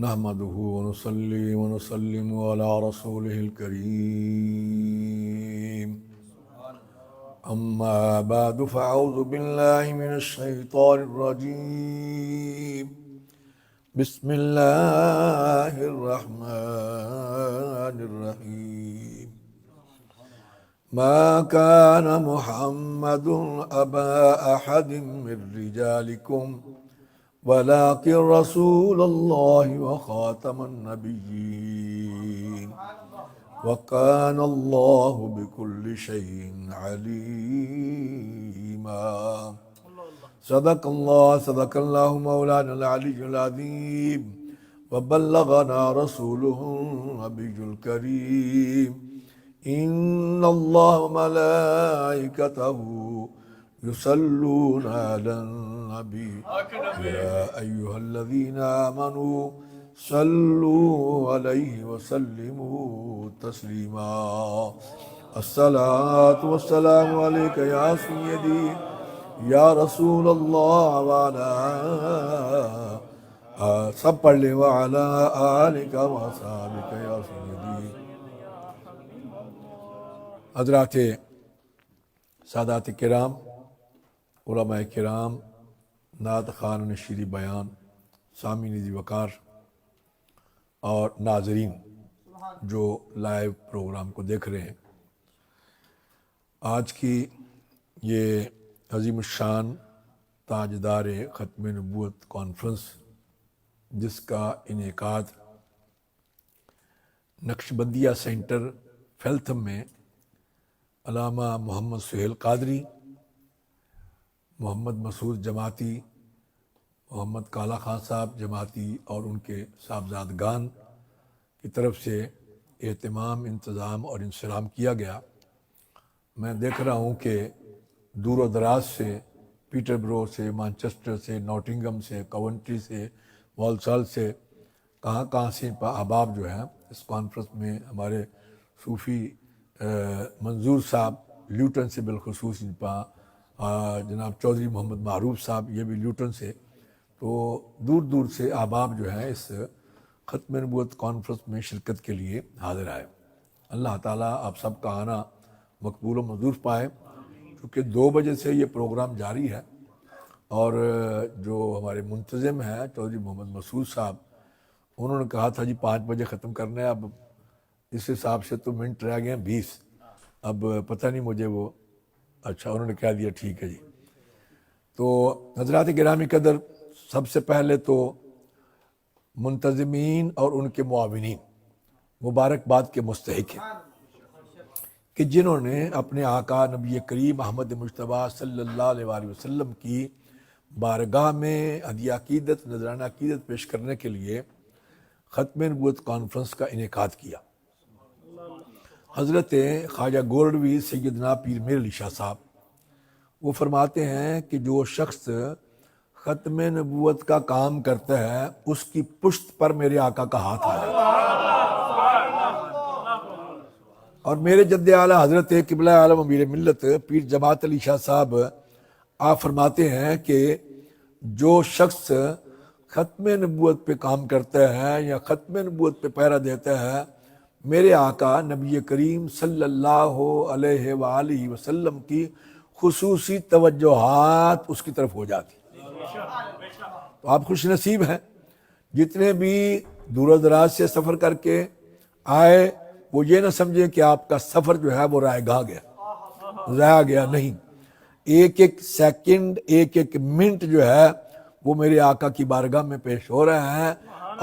نحمده ونصلي ونسلم على رسوله الكريم أما بعد فأعوذ بالله من الشيطان الرجيم بسم الله الرحمن الرحيم ما كان محمد أبا أحد من رجالكم ولكن رسول الله وخاتم النبيين وكان الله بكل شيء عليما صدق الله مولانا العلي العظيم وبلغنا رسوله النبي الكريم إن الله وملائكته يصلون على النبي يا أيها الذين آمنوا صلوا عليه وسلموا تسليما الصلاة والسلام عليك يا سيدي یا رسول اللہ وعلا سب پڑھ لیں وعلا آلک وصحابک یا سیدی۔ حضرات سادات کرام، علماء کرام، نعت خوان نشیری بیان، سامعین ذی وقار اور ناظرین جو لائیو پروگرام کو دیکھ رہے ہیں، آج کی یہ عظیم الشان تاجدار ختم نبوت کانفرنس جس کا انعقاد نقشبندیہ سینٹر فیلتھم میں علامہ محمد سہیل قادری، محمد مسعود جماعتی، محمد کالا خان صاحب جماعتی اور ان کے صاحبزادگان کی طرف سے اہتمام، انتظام اور انصرام کیا گیا۔ میں دیکھ رہا ہوں کہ دور و دراز سے، پیٹر برو سے، مانچسٹر سے، نوٹنگم سے، کونٹری سے، والسال سے، کہاں سے احباب جو ہیں اس کانفرنس میں، ہمارے صوفی منظور صاحب لیوٹن سے بالخصوص، جناب چودھری محمد معروف صاحب یہ بھی لیوٹن سے، تو دور دور سے احباب جو ہیں اس ختم نبوت کانفرنس میں شرکت کے لیے حاضر آئے۔ اللہ تعالیٰ آپ سب کا آنا مقبول و منظور پائے۔ کیونکہ 2 بجے سے یہ پروگرام جاری ہے اور جو ہمارے منتظم ہیں چودھری محمد مسعود صاحب، انہوں نے کہا تھا جی 5 بجے ختم کرنا ہے، اب اس حساب سے تو منٹ رہ گئے ہیں 20، اب پتہ نہیں مجھے وہ، اچھا انہوں نے کہہ دیا ٹھیک ہے جی۔ تو حضرات گرامی قدر، سب سے پہلے تو منتظمین اور ان کے معاونین مبارکباد کے مستحق ہیں کہ جنہوں نے اپنے آقا نبی کریم احمد مجتبیٰ صلی اللہ علیہ وآلہ وسلم کی بارگاہ میں ہدیہ عقیدت، نذرانہ عقیدت پیش کرنے کے لیے ختم نبوت کانفرنس کا انعقاد کیا۔ حضرت خواجہ گولڈوی سیدنا پیر میر علی شاہ صاحب وہ فرماتے ہیں کہ جو شخص ختم نبوت کا کام کرتا ہے اس کی پشت پر میرے آقا کا ہاتھ آ جاتا ہے۔ اور میرے جد اعلیٰ حضرت قبلہ عالم امیر ملت پیر جماعت علی شاہ صاحب آپ فرماتے ہیں کہ جو شخص ختم نبوت پہ کام کرتا ہے یا ختم نبوت پہ پہرا دیتا ہے، میرے آقا نبی کریم صلی اللہ علیہ وآلہ وسلم کی خصوصی توجہات اس کی طرف ہو جاتی۔ تو آپ خوش نصیب ہیں، جتنے بھی دور و دراز سے سفر کر کے آئے، وہ یہ نہ سمجھے کہ آپ کا سفر جو ہے وہ رائے گاہ گیا، ضائع گیا، نہیں۔ ایک ایک سیکنڈ، ایک ایک منٹ جو ہے وہ میرے آقا کی بارگاہ میں پیش ہو رہا ہے،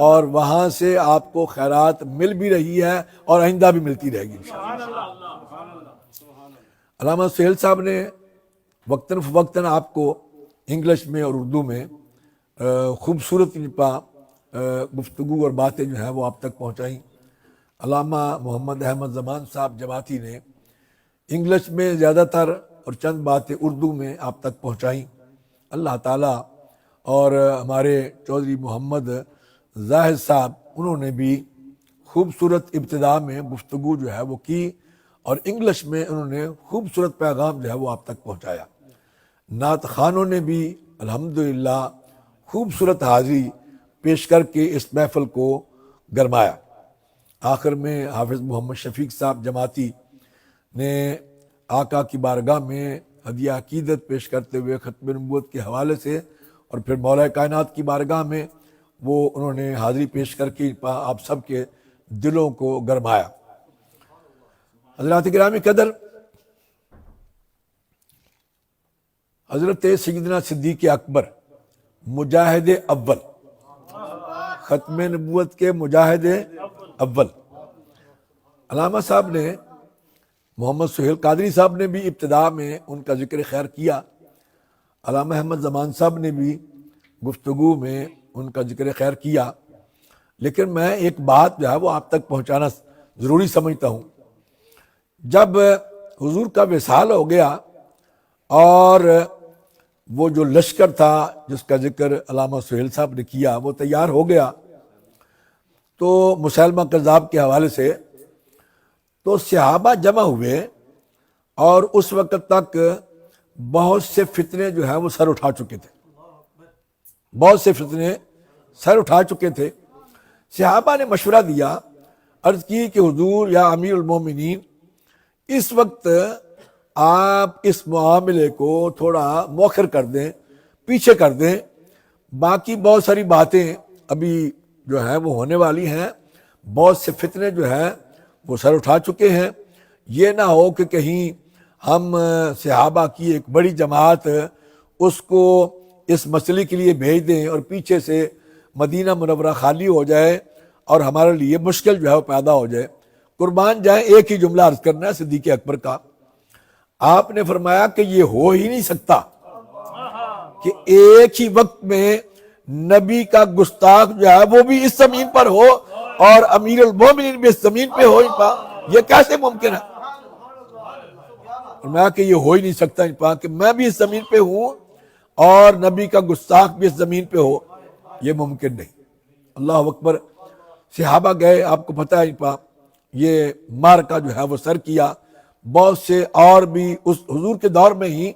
اور وہاں سے آپ کو خیرات مل بھی رہی ہے اور آئندہ بھی ملتی رہے گی انشاءاللہ۔ علامہ سہیل صاحب نے وقتاً فوقتاً آپ کو انگلش میں اور اردو میں خوبصورت گفتگو اور باتیں جو ہیں وہ آپ تک پہنچائیں۔ علامہ محمد احمد زمان صاحب جماعتی نے انگلش میں زیادہ تر اور چند باتیں اردو میں آپ تک پہنچائیں۔ اللہ تعالیٰ، اور ہمارے چودھری محمد زاہد صاحب انہوں نے بھی خوبصورت ابتدا میں گفتگو جو ہے وہ کی، اور انگلش میں انہوں نے خوبصورت پیغام جو ہے وہ آپ تک پہنچایا۔ نعت خوانوں نے بھی الحمدللہ خوبصورت حاضری پیش کر کے اس محفل کو گرمایا۔ آخر میں حافظ محمد شفیق صاحب جماعتی نے آقا کی بارگاہ میں ہدیہ عقیدت پیش کرتے ہوئے ختم نبوت کے حوالے سے اور پھر مولا کائنات کی بارگاہ میں وہ انہوں نے حاضری پیش کر کے آپ سب کے دلوں کو گرمایا۔ حضرات گرامی قدر، حضرت سیدنا صدیق اکبر مجاہد اول، ختم نبوت کے مجاہد اول، علامہ صاحب نے، محمد سہیل قادری صاحب نے بھی ابتدا میں ان کا ذکر خیر کیا، علامہ احمد زمان صاحب نے بھی گفتگو میں ان کا ذکر خیر کیا، لیکن میں ایک بات جو ہے وہ آپ تک پہنچانا ضروری سمجھتا ہوں۔ جب حضور کا وصال ہو گیا اور وہ جو لشکر تھا جس کا ذکر علامہ سہیل صاحب نے کیا وہ تیار ہو گیا، تو مسیلمہ کذاب کے حوالے سے تو صحابہ جمع ہوئے اور اس وقت تک بہت سے فتنے جو ہے وہ سر اٹھا چکے تھے، بہت سے فتنے سر اٹھا چکے تھے۔ صحابہ نے مشورہ دیا، عرض کی کہ حضور یا امیر المومنین، اس وقت آپ اس معاملے کو تھوڑا مؤخر کر دیں، پیچھے کر دیں، باقی بہت ساری باتیں ابھی جو ہے وہ ہونے والی ہیں، بہت سے فتنے جو ہیں وہ سر اٹھا چکے ہیں، یہ نہ ہو کہ کہیں ہم صحابہ کی ایک بڑی جماعت اس کو اس مسئلے کے لیے بھیج دیں اور پیچھے سے مدینہ منورہ خالی ہو جائے اور ہمارے لیے مشکل جو ہے وہ پیدا ہو جائے۔ قربان جائیں، ایک ہی جملہ عرض کرنا ہے صدیق اکبر کا، آپ نے فرمایا کہ یہ ہو ہی نہیں سکتا کہ ایک ہی وقت میں نبی کا گستاخ جو ہے وہ بھی اس زمین پر ہو اور امیر المومنین بھی اس زمین پہ ہو، یہ کیسے ممکن ہے؟ فرمایا کہ یہ ہو ہی نہیں سکتا کہ میں بھی اس زمین پہ ہوں اور نبی کا گستاخ بھی اس زمین پہ ہو، یہ ممکن نہیں۔ اللہ اکبر۔ صحابہ گئے، آپ کو پتہ ہے یہ معرکہ جو ہے وہ سر کیا، بہت سے اور بھی اس حضور کے دور میں ہی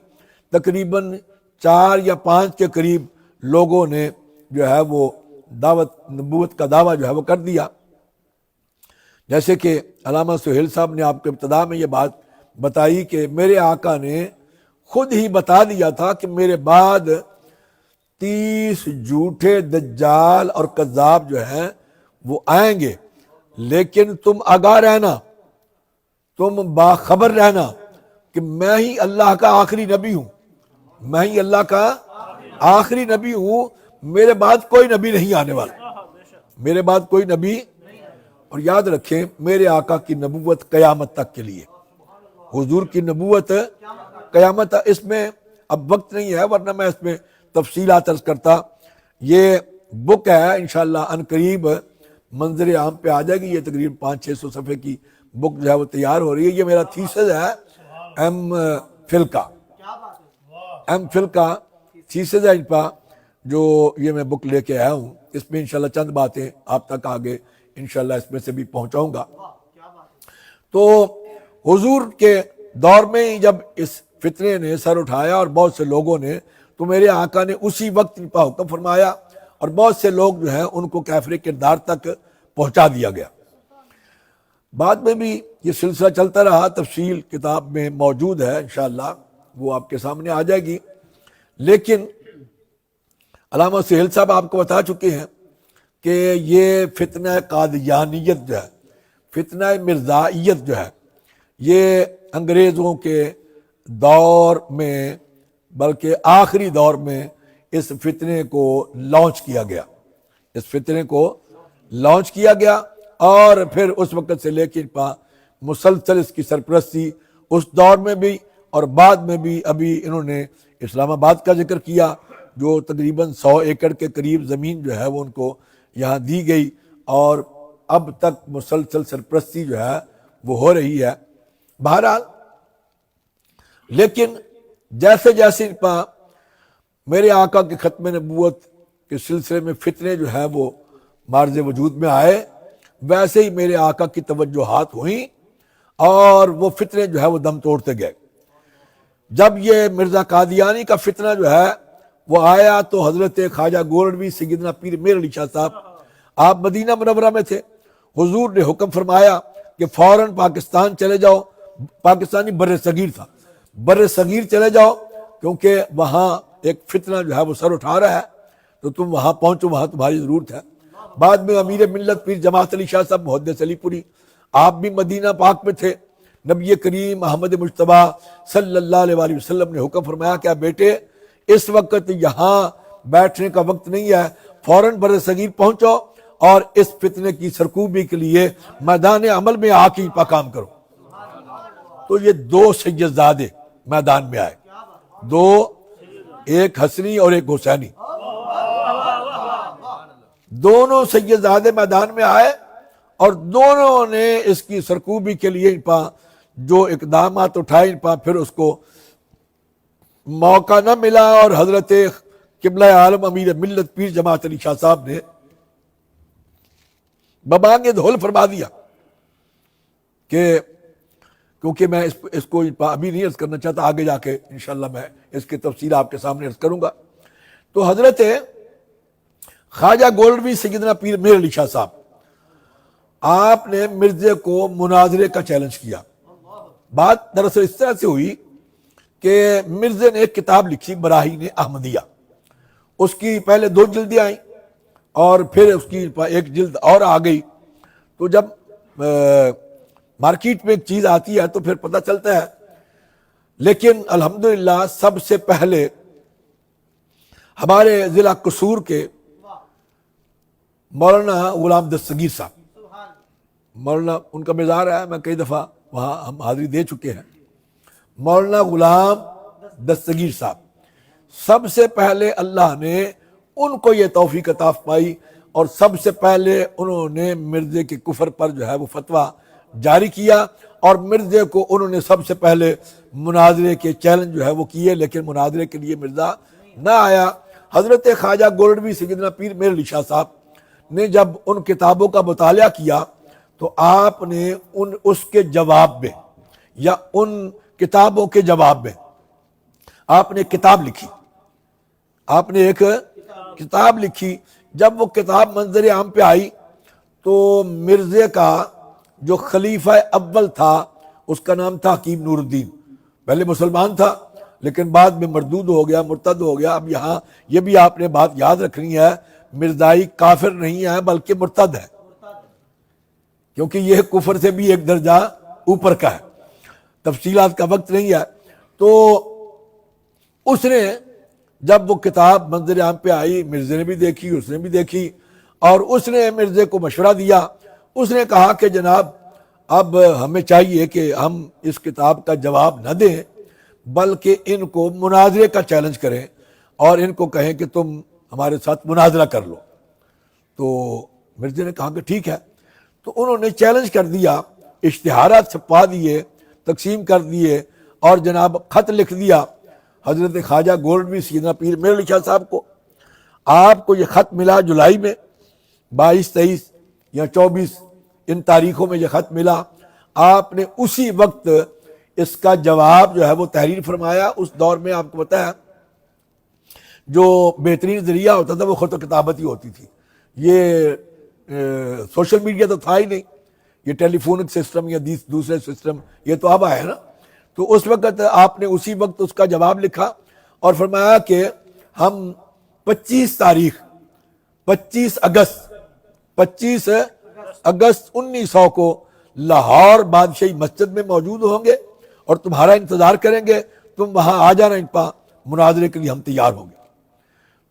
تقریباً 4 یا 5 کے قریب لوگوں نے جو ہے وہ دعوت نبوت کا دعویٰ جو ہے وہ کر دیا۔ جیسے کہ علامہ سہیل صاحب نے آپ کے ابتدا میں یہ بات بتائی کہ میرے آقا نے خود ہی بتا دیا تھا کہ میرے بعد 30 جھوٹے دجال اور کذاب جو ہیں وہ آئیں گے، لیکن تم آگاہ رہنا، تم باخبر رہنا کہ میں ہی اللہ کا آخری نبی ہوں، میں ہی اللہ کا آخری نبی ہوں، میرے بعد کوئی نبی نہیں آنے والا، میرے بعد کوئی نبی۔ اور یاد رکھیں میرے آقا کی نبوت قیامت تک کے لیے، حضور کی نبوت قیامت، اس میں اب وقت نہیں ہے ورنہ میں اس میں تفصیلات عرض کرتا۔ یہ بک ہے انشاءاللہ ان قریب منظر عام پہ آ جائے گی، یہ تقریباً 500-600 صفحے کی بک جو ہے وہ تیار ہو رہی ہے۔ یہ میرا تھیسس ہے، ایم فل کا تھیسس ہے جو یہ میں بک لے کے آیا ہوں، اس میں انشاءاللہ چند باتیں آپ تک آگے انشاءاللہ اس میں سے بھی پہنچاؤں گا۔ تو حضور کے دور میں جب اس فتنے نے سر اٹھایا اور بہت سے لوگوں نے، تو میرے آقا نے اسی وقت ان کا حکم فرمایا اور بہت سے لوگ جو ہیں ان کو کافر کردار تک پہنچا دیا گیا۔ بعد میں بھی یہ سلسلہ چلتا رہا، تفصیل کتاب میں موجود ہے انشاءاللہ، وہ آپ کے سامنے آ جائے گی۔ لیکن علامہ سہیل صاحب آپ کو بتا چکے ہیں کہ یہ فتنہ قادیانیت جو ہے، فتنہ مرزائیت جو ہے، یہ انگریزوں کے دور میں بلکہ آخری دور میں اس فتنے کو لانچ کیا گیا، اس فتنے کو لانچ کیا گیا اور پھر اس وقت سے لے کے مسلسل اس کی سرپرستی اس دور میں بھی اور بعد میں بھی۔ ابھی انہوں نے اسلام آباد کا ذکر کیا جو تقریباً 100 ایکڑ کے قریب زمین جو ہے وہ ان کو یہاں دی گئی اور اب تک مسلسل سرپرستی جو ہے وہ ہو رہی ہے۔ بہرحال لیکن جیسے جیسے میرے آقا کے ختم نبوت کے سلسلے میں فتنے جو ہے وہ معرض وجود میں آئے، ویسے ہی میرے آقا کی توجہات ہوئیں اور وہ فتنے جو ہے وہ دم توڑتے گئے۔ جب یہ مرزا قادیانی کا فتنہ جو ہے وہ آیا تو حضرت خواجہ گولڈوی سیدنا پیر میر علی شاہ صاحب آپ مدینہ منورہ میں تھے. حضور نے حکم فرمایا کہ فوراً پاکستان چلے جاؤ. پاکستانی بر صغیر تھا, بر صغیر چلے جاؤ کیونکہ وہاں ایک فتنہ جو ہے وہ سر اٹھا رہا ہے, تو تم وہاں پہنچو, وہاں تمہاری ضرورت ہے. بعد میں امیر ملت پیر جماعت علی شاہ صاحب محدث علی پوری آپ بھی مدینہ پاک میں تھے. نبی کریم محمد مجتبیٰ صلی اللہ علیہ وآلہ وسلم نے حکم فرمایا کہ بیٹے اس وقت یہاں بیٹھنے کا وقت نہیں ہے, فوراً بر صغیر پہنچو اور اس فتنے کی سرکوبی کے لیے میدان عمل میں آ کے کام کرو. تو یہ دو سیدزادے میدان میں آئے, دو, ایک حسنی اور ایک حسینی, دونوں سیدزادے میدان میں آئے اور دونوں نے اس کی سرکوبی کے لیے جو اقدامات اٹھائے پھر اس کو موقع نہ ملا, اور حضرت قبلہ عالم امیر ملت پیر جماعت علی شاہ صاحب نے ببانگ دھول فرما دیا کہ کیونکہ میں اس کو ابھی نہیں عرض کرنا چاہتا, آگے جا کے انشاءاللہ میں اس کی تفصیل آپ کے سامنے عرض کروں گا. تو حضرت خواجہ گولڈوی سیدنا پیر میر علی شاہ صاحب آپ نے مرزے کو مناظرے کا چیلنج کیا. بات دراصل اس طرح سے ہوئی کہ مرزے نے ایک کتاب لکھی براہین احمدیہ, اس کی پہلے 2 جلدیں آئیں اور پھر اس کی ایک جلد اور آ گئی. تو جب مارکیٹ میں ایک چیز آتی ہے تو پھر پتہ چلتا ہے. لیکن الحمدللہ سب سے پہلے ہمارے ضلع قصور کے مولانا غلام دستگیر صاحب, مولانا ان کا مزار ہے, میں کئی دفعہ وہاں ہم حاضری دے چکے ہیں. مولانا غلام دستگیر صاحب سب سے پہلے اللہ نے ان کو یہ توفیق عطا فرمائی اور سب سے پہلے انہوں نے مرزے کے کفر پر جو ہے وہ فتویٰ جاری کیا, اور مرزے کو انہوں نے سب سے پہلے مناظرے کے چیلنج جو ہے وہ کیے, لیکن مناظرے کے لیے مرزا نہ آیا. حضرت خواجہ گولڈوی سیدنا پیر میر علی شاہ صاحب نے جب ان کتابوں کا مطالعہ کیا تو آپ نے اس کے جواب میں یا ان کتابوں کے جواب میں آپ نے کتاب لکھی, آپ نے ایک کتاب لکھی. جب وہ کتاب منظر عام پہ آئی تو مرزے کا جو خلیفہ اول تھا اس کا نام تھا حکیم نور الدین, پہلے مسلمان تھا لیکن بعد میں مردود ہو گیا, مرتد ہو گیا. اب یہاں یہ بھی آپ نے بات یاد رکھنی ہے, مرزائی کافر نہیں ہے بلکہ مرتد ہے, کیونکہ یہ کفر سے بھی ایک درجہ اوپر کا ہے, تفصیلات کا وقت نہیں ہے. تو اس نے جب وہ کتاب منظر عام پہ آئی, مرزے نے بھی دیکھی, اس نے بھی دیکھی, اور اس نے مرزے کو مشورہ دیا. اس نے کہا کہ جناب اب ہمیں چاہیے کہ ہم اس کتاب کا جواب نہ دیں بلکہ ان کو مناظرے کا چیلنج کریں اور ان کو کہیں کہ تم ہمارے ساتھ مناظرہ کر لو. تو مرزے نے کہا کہ ٹھیک ہے. تو انہوں نے چیلنج کر دیا, اشتہارات چھپوا دیے, تقسیم کر دیے, اور جناب خط لکھ دیا حضرت خواجہ گولڈوی سیدنا پیر میر علی شاہ صاحب کو. آپ کو یہ خط ملا جولائی میں 22, 23 یا 24 ان تاریخوں میں یہ خط ملا. آپ نے اسی وقت اس کا جواب جو ہے وہ تحریر فرمایا. اس دور میں آپ کو پتہ ہے جو بہترین ذریعہ ہوتا تھا وہ خط و کتابت ہی ہوتی تھی. یہ سوشل میڈیا تو تھا ہی نہیں, یہ ٹیلی فونک سسٹم یا دوسرے سسٹم یہ تو اب آیا نا. تو اس وقت آپ نے اسی وقت اس کا جواب لکھا اور فرمایا کہ ہم 25 اگست 1900 کو لاہور بادشاہی مسجد میں موجود ہوں گے اور تمہارا انتظار کریں گے, تم وہاں آ جانا, مناظرے کے لیے ہم تیار ہوں گے.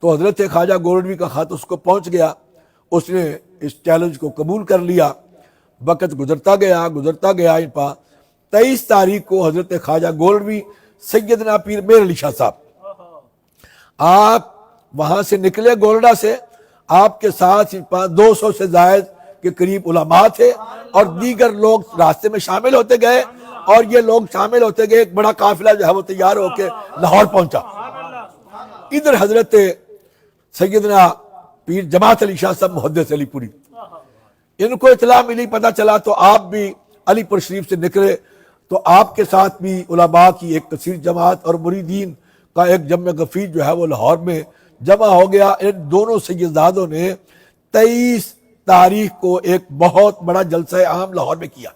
تو حضرت خواجہ گولڈوی کا خط اس کو پہنچ گیا, اس نے اس چیلنج کو قبول کر لیا. وقت گزرتا گیا 23 تاریخ کو حضرت خواجہ گولڈوی سیدنا پیر میر علی شاہ صاحب آپ وہاں سے نکلے گولڈا سے. آپ کے ساتھ 200 سے زائد کے قریب علماء تھے اور دیگر لوگ راستے میں شامل ہوتے گئے, اور یہ لوگ شامل ہوتے گئے, ایک بڑا قافلہ جو ہے وہ تیار ہو کے لاہور پہنچا. ادھر حضرت سیدنا پیر جماعت علی شاہ صاحب محدث علی پوری, ان کو اطلاع ملی, پتہ چلا, تو آپ بھی علی پور شریف سے نکلے. تو آپ کے ساتھ بھی علماء کی ایک کثیر جماعت اور مریدین کا ایک جمع غفیر جو ہے وہ لاہور میں جمع ہو گیا۔ ان دونوں سیدزادوں نے 23 تاریخ کو ایک بہت بڑا جلسہ عام لاہور میں کیا،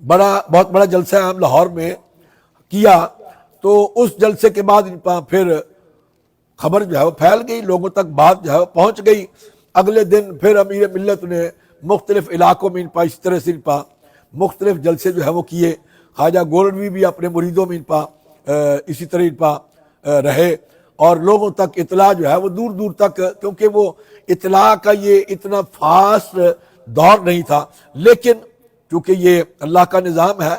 بہت بڑا جلسہ عام لاہور میں کیا۔ تو اس جلسے کے بعد پھر خبر جو ہے وہ پھیل گئی، لوگوں تک بات جو ہے وہ پہنچ گئی۔ اگلے دن پھر امیر ملت نے مختلف علاقوں میں اس طرح سے مختلف جلسے جو ہے وہ کیے۔ خواجہ گولڈوی بھی اپنے مریدوں میں اسی طرح رہے، اور لوگوں تک اطلاع جو ہے وہ دور دور تک، کیونکہ وہ اطلاع کا یہ اتنا فاسٹ دور نہیں تھا، لیکن چونکہ یہ اللہ کا نظام ہے،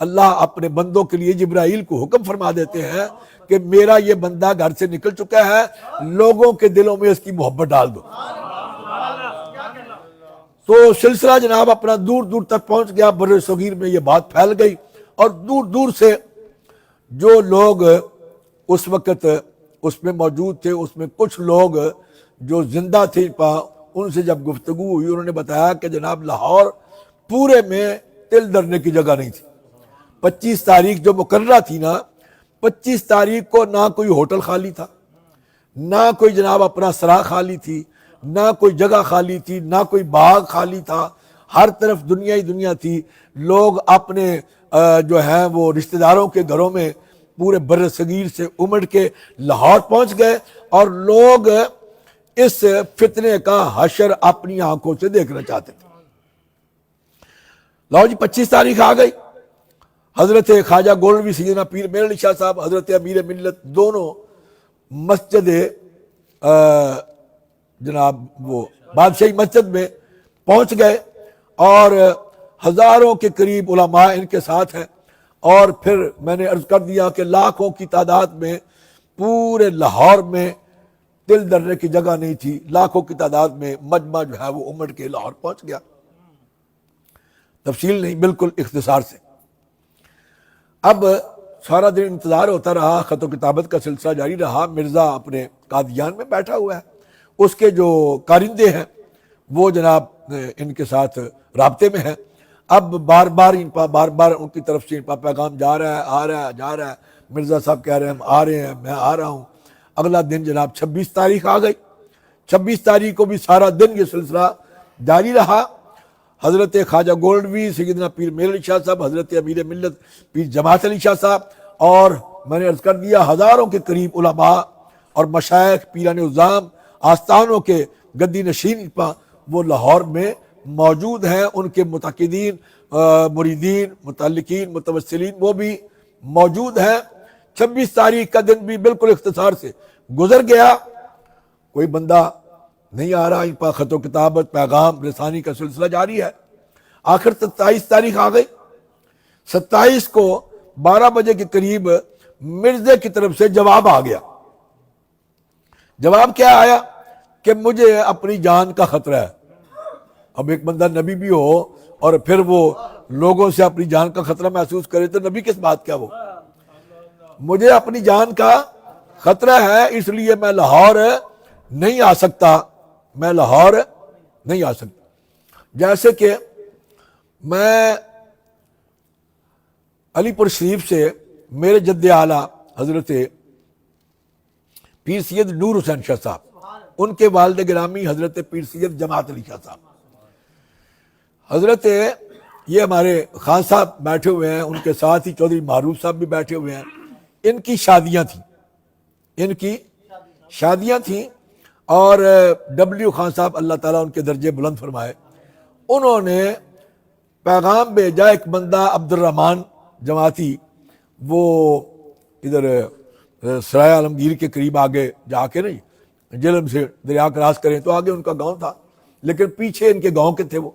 اللہ اپنے بندوں کے لیے جبرائیل کو حکم فرما دیتے ہیں کہ میرا یہ بندہ گھر سے نکل چکا ہے، لوگوں کے دلوں میں اس کی محبت ڈال دو۔ تو سلسلہ جناب اپنا دور دور تک پہنچ گیا، بر صغیر میں یہ بات پھیل گئی، اور دور دور سے جو لوگ اس وقت اس میں موجود تھے، اس میں کچھ لوگ جو زندہ تھے، ان سے جب گفتگو ہوئی، انہوں نے بتایا کہ جناب لاہور پورے میں تل دھرنے کی جگہ نہیں تھی۔ 25 تاریخ جو مقررہ تھی نا، 25 تاریخ کو نہ کوئی ہوٹل خالی تھا، نہ کوئی جناب اپنا سرا خالی تھی، نہ کوئی جگہ خالی تھی، نہ کوئی باغ خالی تھا، ہر طرف دنیا ہی دنیا تھی۔ لوگ اپنے جو ہیں وہ رشتہ داروں کے گھروں میں پورے بر صغیر سے امڑ کے لاہور پہنچ گئے، اور لوگ اس فتنے کا حشر اپنی آنکھوں سے دیکھنا چاہتے تھے۔ لاؤ جی 25 تاریخ آ گئی، حضرت خواجہ گولڈوی سیدنا پیر میر علی شاہ صاحب، حضرت امیر ملت دونوں مسجد جناب وہ بادشاہی مسجد میں پہنچ گئے، اور ہزاروں کے قریب علماء ان کے ساتھ ہیں، اور پھر میں نے عرض کر دیا کہ لاکھوں کی تعداد میں پورے لاہور میں دل دھرنے کی جگہ نہیں تھی، لاکھوں کی تعداد میں مجمع جو ہے وہ امڑ کے لاہور پہنچ گیا۔ تفصیل نہیں، بالکل اختصار سے۔ اب سارا دن انتظار ہوتا رہا، خط و کتابت کا سلسلہ جاری رہا۔ مرزا اپنے قادیان میں بیٹھا ہوا ہے، اس کے جو کارندے ہیں وہ جناب ان کے ساتھ رابطے میں ہیں۔ اب بار بار ان کی طرف سے پیغام جا رہا ہے، آ رہا ہے، جا رہا ہے۔ مرزا صاحب کہہ رہے ہیں ہم آ رہے ہیں، میں آ رہا ہوں۔ اگلا دن جناب 26 تاریخ آ گئی۔ 26 تاریخ کو بھی سارا دن یہ سلسلہ جاری رہا۔ حضرت خواجہ گولڈوی سیدنا پیر میر علی شاہ صاحب، حضرت امیر ملت پیر جماعت علی شاہ صاحب، اور میں نے عرض کر دیا ہزاروں کے قریب علماء اور مشائخ، پیران عظام، آستانوں کے گدی نشین وہ لاہور میں موجود ہیں۔ ان کے متعقدین، مریدین، متعلقین، متوسلین وہ بھی موجود ہیں۔ 26 تاریخ کا دن بھی بالکل اختصار سے گزر گیا، کوئی بندہ نہیں آ رہا، ان پر خط و کتابت، پیغام رسانی کا سلسلہ جاری ہے۔ آخر 27 تاریخ آ گئی۔ 27 کو 12 بجے کے قریب مرزے کی طرف سے جواب آ گیا۔ جواب کیا آیا کہ مجھے اپنی جان کا خطرہ ہے۔ اب ایک بندہ نبی بھی ہو اور پھر وہ لوگوں سے اپنی جان کا خطرہ محسوس کرے تو نبی کس بات کا وہ؟ مجھے اپنی جان کا خطرہ ہے، اس لیے میں لاہور نہیں آ سکتا، میں لاہور نہیں آ سکتا۔ جیسے کہ میں علی پور شریف سے میرے جد اعلیٰ حضرت پیر سید نور حسین شاہ صاحب، ان کے والد گرامی حضرت پیر سید جماعت علی شاہ صاحب، حضرت یہ ہمارے خان صاحب بیٹھے ہوئے ہیں، ان کے ساتھ ہی چودھری معروف صاحب بھی بیٹھے ہوئے ہیں۔ ان کی شادیاں تھیں، اور ڈبلیو خان صاحب اللہ تعالیٰ ان کے درجے بلند فرمائے، انہوں نے پیغام بھیجا۔ ایک بندہ عبد الرحمن جماعتی، وہ ادھر سرائے عالمگیر کے قریب آگے جا کے نہیں، جلم سے دریا کراس کریں تو آگے ان کا گاؤں تھا، لیکن پیچھے ان کے گاؤں کے تھے وہ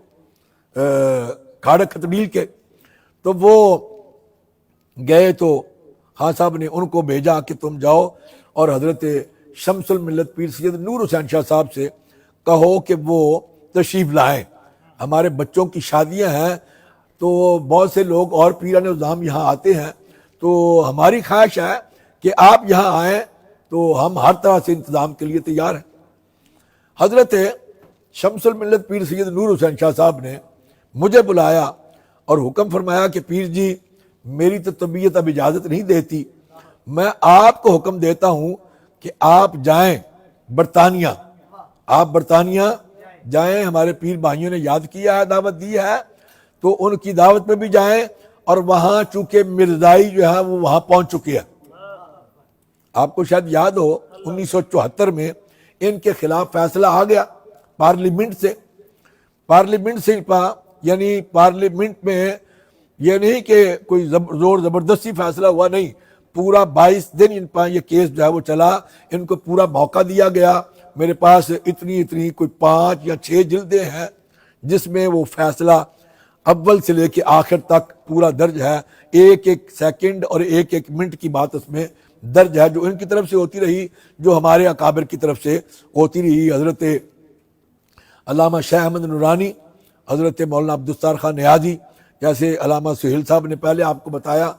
کھاڑک کھتڑیل کے۔ تو وہ گئے تو خان صاحب نے ان کو بھیجا کہ تم جاؤ اور حضرت شمس الملت پیر سید نور حسین شاہ صاحب سے کہو کہ وہ تشریف لائیں، ہمارے بچوں کی شادیاں ہیں، تو بہت سے لوگ اور پیران عظام یہاں آتے ہیں، تو ہماری خواہش ہے کہ آپ یہاں آئیں، تو ہم ہر طرح سے انتظام کے لیے تیار ہیں۔ حضرت شمس الملت پیر سید نور حسین شاہ صاحب نے مجھے بلایا اور حکم فرمایا کہ پیر جی میری تو طبیعت اب اجازت نہیں دیتی، میں آپ کو حکم دیتا ہوں کہ آپ جائیں برطانیہ، آپ برطانیہ جائیں، ہمارے پیر بھائیوں نے یاد کیا ہے، دعوت دی ہے، تو ان کی دعوت پہ بھی جائیں، اور وہاں چونکہ مرزائی جو ہے وہ وہاں پہنچ چکے ہیں۔ آپ کو شاید یاد ہو 1974 میں ان کے خلاف فیصلہ آ گیا پارلیمنٹ سے، یعنی پارلیمنٹ میں یہ نہیں کہ کوئی زور زبردستی فیصلہ ہوا، نہیں، پورا 22 دن ان پر یہ کیس جو ہے وہ چلا، ان کو پورا موقع دیا گیا۔ میرے پاس اتنی کوئی 5 یا 6 جلدیں ہیں جس میں وہ فیصلہ اول سے لے کے آخر تک پورا درج ہے، ایک سیکنڈ اور ایک منٹ کی بات اس میں درج ہے، جو ان کی طرف سے ہوتی رہی، جو ہمارے اکابر کی طرف سے ہوتی رہی، حضرت علامہ شاہ احمد نورانی، حضرت مولانا عبدالستار خان نیازی، جیسے علامہ سہیل صاحب نے پہلے آپ کو بتایا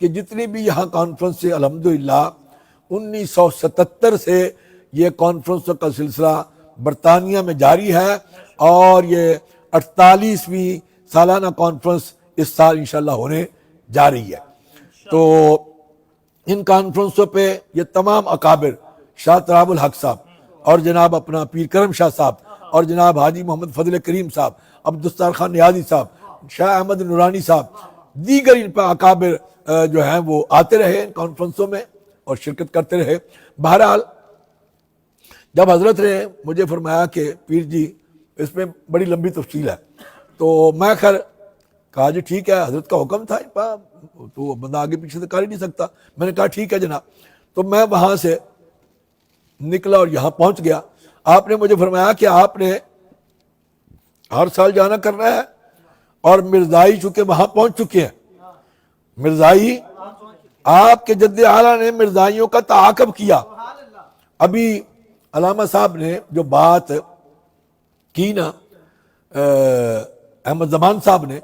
کہ جتنی بھی یہاں کانفرنس سے الحمدللہ 1977 سے یہ کانفرنسوں کا سلسلہ برطانیہ میں جاری ہے، اور یہ 48ویں سالانہ کانفرنس اس سال انشاءاللہ ہونے جا رہی ہے۔ تو ان کانفرنسوں پہ یہ تمام اکابر، شاہ تراب الحق صاحب، اور جناب اپنا پیر کرم شاہ صاحب، اور جناب حاجی محمد فضل کریم صاحب، عبدالستار خان نیازی صاحب، شاہ احمد نورانی صاحب، دیگر ان پہ اکابر جو ہیں وہ آتے رہے ان کانفرنسوں میں اور شرکت کرتے رہے۔ بہرحال جب حضرت نے مجھے فرمایا کہ پیر جی اس میں بڑی لمبی تفصیل ہے، تو میں خیر کہا جی ٹھیک ہے، حضرت کا حکم تھا، تو بندہ آگے پیچھے سے کر ہی نہیں سکتا۔ میں نے کہا ٹھیک ہے جناب۔ تو میں وہاں سے نکلا اور یہاں پہنچ گیا۔ آپ نے مجھے فرمایا کہ آپ نے ہر سال جانا کرنا ہے، اور مرزائی چونکہ وہاں پہنچ چکے ہیں، مرزائی آپ کے جد اعلیٰ نے مرزائیوں کا تعاقب کیا۔ ابھی علامہ صاحب نے جو بات کی نا، احمد زمان صاحب نے،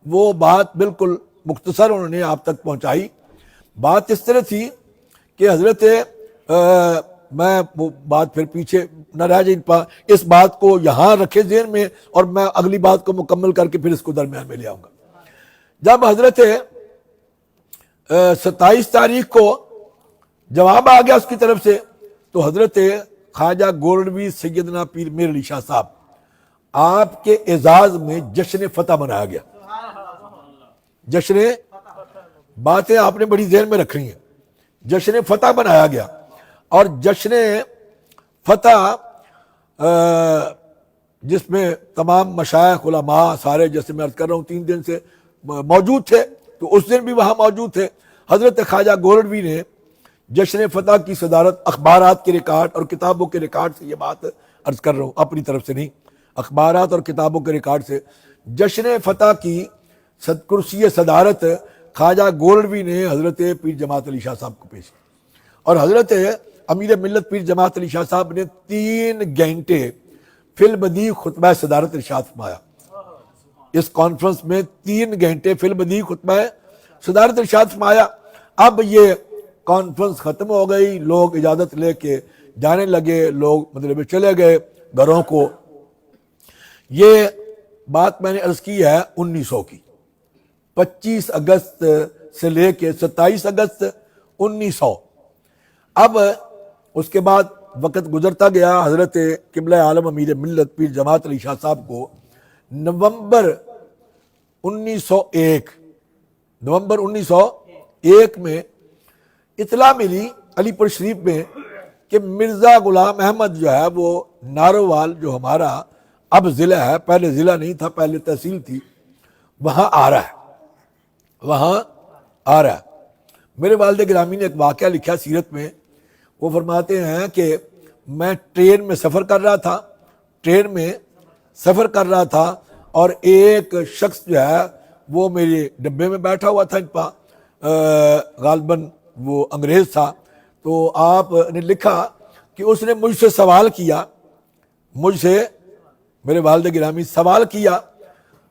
وہ بات بالکل مختصر انہوں نے آپ تک پہنچائی۔ بات اس طرح تھی کہ حضرت میں وہ بات پھر پیچھے نہ رہ جائے، اس بات کو یہاں رکھے ذہن میں، اور میں اگلی بات کو مکمل کر کے پھر اس کو درمیان میں لے آؤں گا۔ جب حضرت 27 تاریخ کو جواب آ گیا اس کی طرف سے، تو حضرت خواجہ گولڈوی سیدنا پیر میر علی شاہ صاحب، آپ کے اعزاز میں جشن فتح منایا گیا۔ جشن، باتیں آپ نے بڑی ذہن میں رکھ رہی ہیں، جشن فتح منایا گیا۔ اور جشن فتح جس میں تمام مشائخ علماء سارے، جیسے میں عرض کر رہا ہوں 3 دن سے موجود تھے، تو اس دن بھی وہاں موجود تھے۔ حضرت خواجہ گولڈوی نے جشن فتح کی صدارت، اخبارات کے ریکارڈ اور کتابوں کے ریکارڈ سے یہ بات عرض کر رہا ہوں، اپنی طرف سے نہیں، اخبارات اور کتابوں کے ریکارڈ سے جشن فتح کی کرسی صدارت خواجہ گولڈوی نے حضرت پیر جماعت علی شاہ صاحب کو پیش کی، اور حضرت امیر ملت پیر جماعت علی شاہ صاحب نے 3 گھنٹے فی البدیع خطبہ صدارت ارشاد فرمایا۔ اس کانفرنس میں 3 گھنٹے فی البدیع خطبہ صدارت ارشاد فرمایا۔ اب یہ کانفرنس ختم ہو گئی، لوگ اجازت لے کے جانے لگے، لوگ مطلب چلے گئے گھروں کو۔ یہ بات میں نے عرض کی ہے 1900 کی، 25 اگست سے لے کے 27 اگست 1900۔ اب اس کے بعد وقت گزرتا گیا، حضرت قبلہ عالم امیر ملت پیر جماعت علی شاہ صاحب کو نومبر 1901 میں اطلاع ملی علی پور شریف میں کہ مرزا غلام احمد جو ہے وہ نارووال، جو ہمارا اب ضلع ہے، پہلے ضلع نہیں تھا، پہلے تحصیل تھی، وہاں آ رہا ہے۔ میرے والد گرامی نے ایک واقعہ لکھا سیرت میں، وہ فرماتے ہیں کہ میں ٹرین میں سفر کر رہا تھا اور ایک شخص جو ہے وہ میرے ڈبے میں بیٹھا ہوا تھا، غالباً وہ انگریز تھا۔ تو آپ نے لکھا کہ اس نے مجھ سے سوال کیا، میرے والد گرامی سوال کیا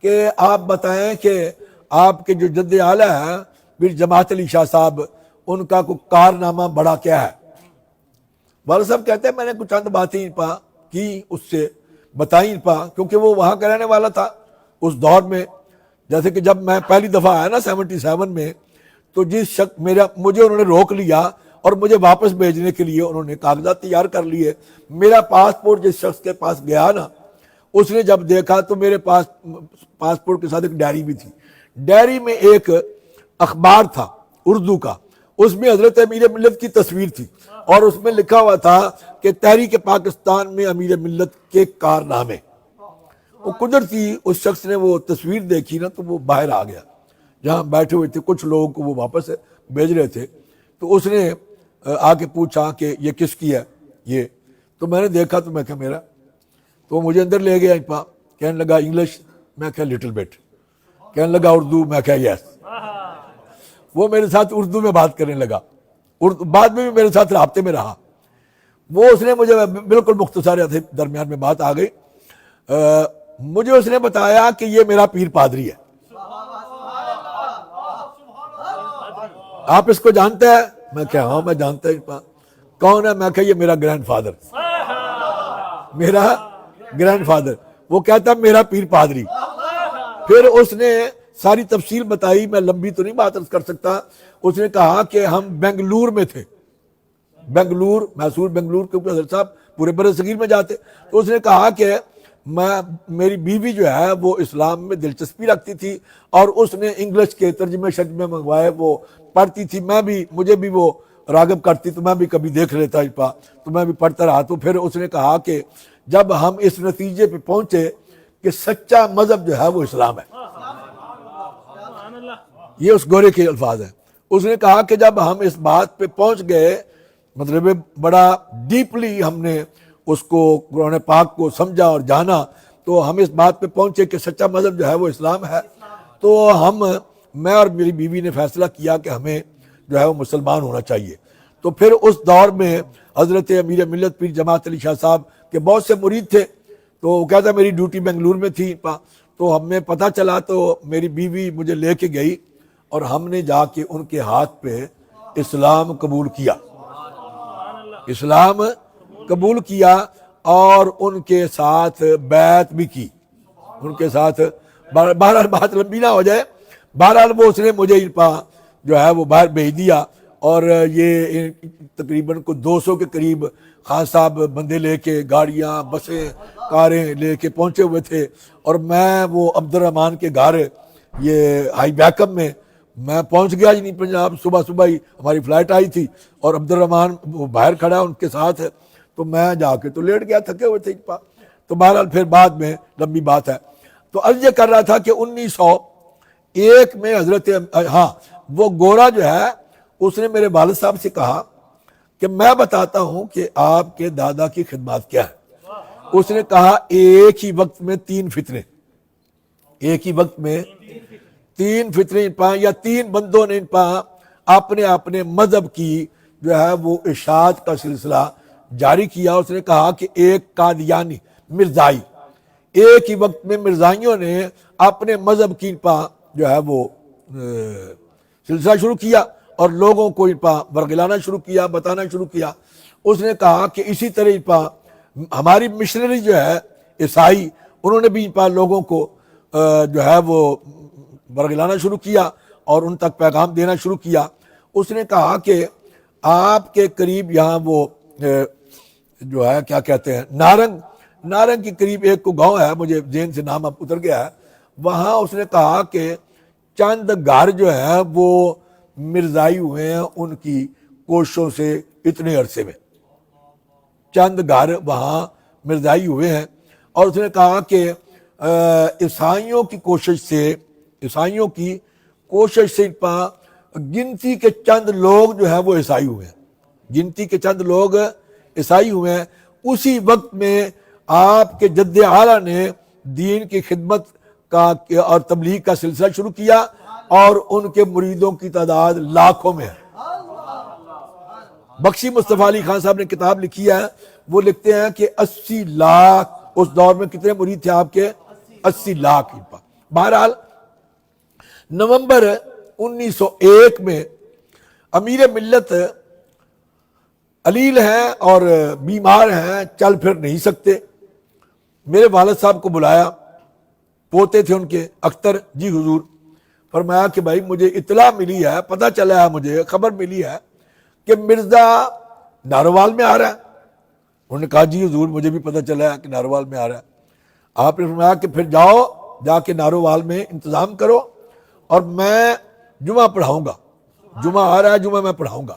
کہ آپ بتائیں کہ آپ کے جو جد اعلیٰ ہیں پیر جماعت علی شاہ صاحب، ان کا کوئی کارنامہ بڑا کیا ہے؟ والد صاحب کہتے ہیں میں نے کچھ چند باتیں کی، اس سے بتائیں کیونکہ وہ وہاں کا رہنے والا تھا اس دور میں۔ جیسے کہ جب میں پہلی دفعہ آیا نا 77 میں، تو جس شخص مجھے انہوں نے روک لیا اور مجھے واپس بھیجنے کے لیے انہوں نے کاغذات تیار کر لیے. میرا پاسپورٹ جس شخص کے پاس گیا نا، اس نے جب دیکھا تو میرے پاس پاسپورٹ کے ساتھ ایک ڈائری بھی تھی. ڈائری میں ایک اخبار تھا اردو کا، اس میں حضرت امیر ملت کی تصویر تھی اور اس میں لکھا ہوا تھا کہ تحریک پاکستان میں امیر ملت کے کارنامے. وہ قدرتی اس شخص نے وہ تصویر دیکھی نا تو وہ باہر آ گیا. جہاں بیٹھے ہوئے تھے کچھ لوگوں کو وہ واپس بھیج رہے تھے، تو اس نے آ کے پوچھا کہ یہ کس کی ہے یہ؟ تو میں نے دیکھا تو میں کہا میرا. تو وہ مجھے اندر لے گیا، کہنے لگا انگلش، میں کہا لٹل بٹ. کہنے لگا اردو، میں کہا یس. وہ میرے ساتھ اردو میں بات کرنے لگا، بعد میں بھی میرے ساتھ رابطے میں رہا. وہ اس نے مجھے بالکل مختصر درمیان میں بات آ گئی. مجھے اس نے بتایا کہ یہ میرا پیر پادری ہے. آپ اس کو جانتے ہیں؟ میں کہا ہاں میں جانتا ہوں. کون ہے؟ میں کہا یہ میرا گرینڈ فادر، میرا گرینڈ فادر. وہ کہتا میرا پیر پادری. پھر اس نے ساری تفصیل بتائی، میں لمبی تو نہیں بات کر سکتا. اس نے کہا کہ ہم بنگلور میں تھے، بنگلور، میسور بنگلور، کیونکہ حضرت صاحب پورے بر صغیر میں جاتے. تو اس نے کہا کہ میری بیوی جو ہے وہ اسلام میں دلچسپی رکھتی تھی اور اس نے انگلش کے ترجمے شرجمے منگوائے، وہ پڑھتی تھی. مجھے بھی وہ راغب کرتی تو میں بھی کبھی دیکھ لیتا تو میں بھی پڑھتا رہا. تو پھر اس نے کہا کہ جب ہم اس نتیجے پہ پہنچے کہ سچا مذہب جو ہے وہ اسلام ہے، یہ اس گورے کے الفاظ ہیں. اس نے کہا کہ جب ہم اس بات پہ پہنچ گئے، مطلب بڑا ڈیپلی ہم نے اس کو قرآن پاک کو سمجھا اور جانا، تو ہم اس بات پہ پہنچے کہ سچا مذہب جو ہے وہ اسلام ہے. تو میں اور میری بیوی نے فیصلہ کیا کہ ہمیں جو ہے وہ مسلمان ہونا چاہیے. تو پھر اس دور میں حضرت امیر ملت پیر جماعت علی شاہ صاحب کے بہت سے مرید تھے. تو وہ کہتا میری ڈیوٹی بنگلور میں تھی، تو ہمیں پتہ چلا تو میری بیوی مجھے لے کے گئی اور ہم نے جا کے ان کے ہاتھ پہ اسلام قبول کیا، اسلام قبول کیا اور ان کے ساتھ بیعت بھی کی. ان کے ساتھ بہرحال بات لمبی نہ ہو جائے، بہرحال وہ اس نے مجھے جو ہے وہ باہر بھیج دیا. اور یہ تقریباً کو 200 کے قریب خان صاحب بندے لے کے، گاڑیاں، بسیں، کاریں لے کے پہنچے ہوئے تھے. اور میں وہ عبد الرحمان کے گھر یہ ہائی بیکم میں پہنچ گیا. نہیں پنجاب صبح ہی ہماری فلائٹ آئی تھی اور عبد الرحمان وہ باہر کھڑا ان کے ساتھ. تو میں جا کے تو لیٹ گیا، تھکے ہوئے تھے. تو بہرحال پھر بعد میں لمبی بات ہے. تو عرض یہ کر رہا تھا کہ 1901 میں حضرت وہ گورا جو ہے اس نے میرے والد صاحب سے کہا کہ میں بتاتا ہوں کہ آپ کے دادا کی خدمات کیا ہے. اس نے کہا ایک ہی وقت میں 3 فتنے، ایک ہی وقت میں 3 فتنے یا 3 بندوں نے اپنے مذہب کی جو ہے وہ ارشاد کا سلسلہ جاری کیا. اس نے کہا کہ ایک قادیانی مرزائی، ایک ہی وقت میں مرزائیوں نے اپنے مذہب کی جو ہے وہ سلسلہ شروع کیا اور لوگوں کو ورگلانا شروع کیا، بتانا شروع کیا. اس نے کہا کہ اسی طرح ہماری مشنری جو ہے عیسائی، انہوں نے بھی لوگوں کو جو ہے وہ ورگلانا شروع کیا اور ان تک پیغام دینا شروع کیا. اس نے کہا کہ آپ کے قریب یہاں وہ جو ہے کیا کہتے ہیں نارنگ کے قریب ایک کو گاؤں ہے، مجھے ذہن سے نام اب اتر گیا ہے. وہاں اس نے کہا کہ چند گھر جو ہے وہ مرزائی ہوئے ہیں ان کی کوششوں سے، اتنے عرصے میں چند گھر وہاں مرزائی ہوئے ہیں. اور اس نے کہا کہ عیسائیوں کی کوشش سے گنتی کے چند لوگ جو ہے وہ عیسائی ہوئے ہیں، گنتی کے چند لوگ عیسائی ہوئے ہیں. اسی وقت میں آپ کے جد اعلیٰ نے دین کی خدمت کا اور تبلیغ کا سلسلہ شروع کیا اور ان کے مریدوں کی تعداد لاکھوں میں ہے. بخشی مصطفیٰ علی خان صاحب نے کتاب لکھی ہے، وہ لکھتے ہیں کہ 80 لاکھ اس دور میں کتنے مرید تھے آپ کے؟ 80 لاکھ. بہرحال نومبر 1901 میں امیر ملت علیل ہیں اور بیمار ہیں، چل پھر نہیں سکتے. میرے والد صاحب کو بلایا، پوتے تھے ان کے اختر. جی حضور. فرمایا کہ بھائی مجھے اطلاع ملی ہے، پتہ چلا ہے، مجھے خبر ملی ہے کہ مرزا ناروال میں آ رہا ہے۔ انہوں نے کہا جی حضور مجھے بھی پتہ چلا ہے کہ ناروال میں آ رہا ہے۔ آپ نے فرمایا کہ پھر جاؤ، جا کے ناروال میں انتظام کرو اور میں جمعہ پڑھاؤں گا، جمعہ آ رہا ہے، جمعہ میں پڑھاؤں گا۔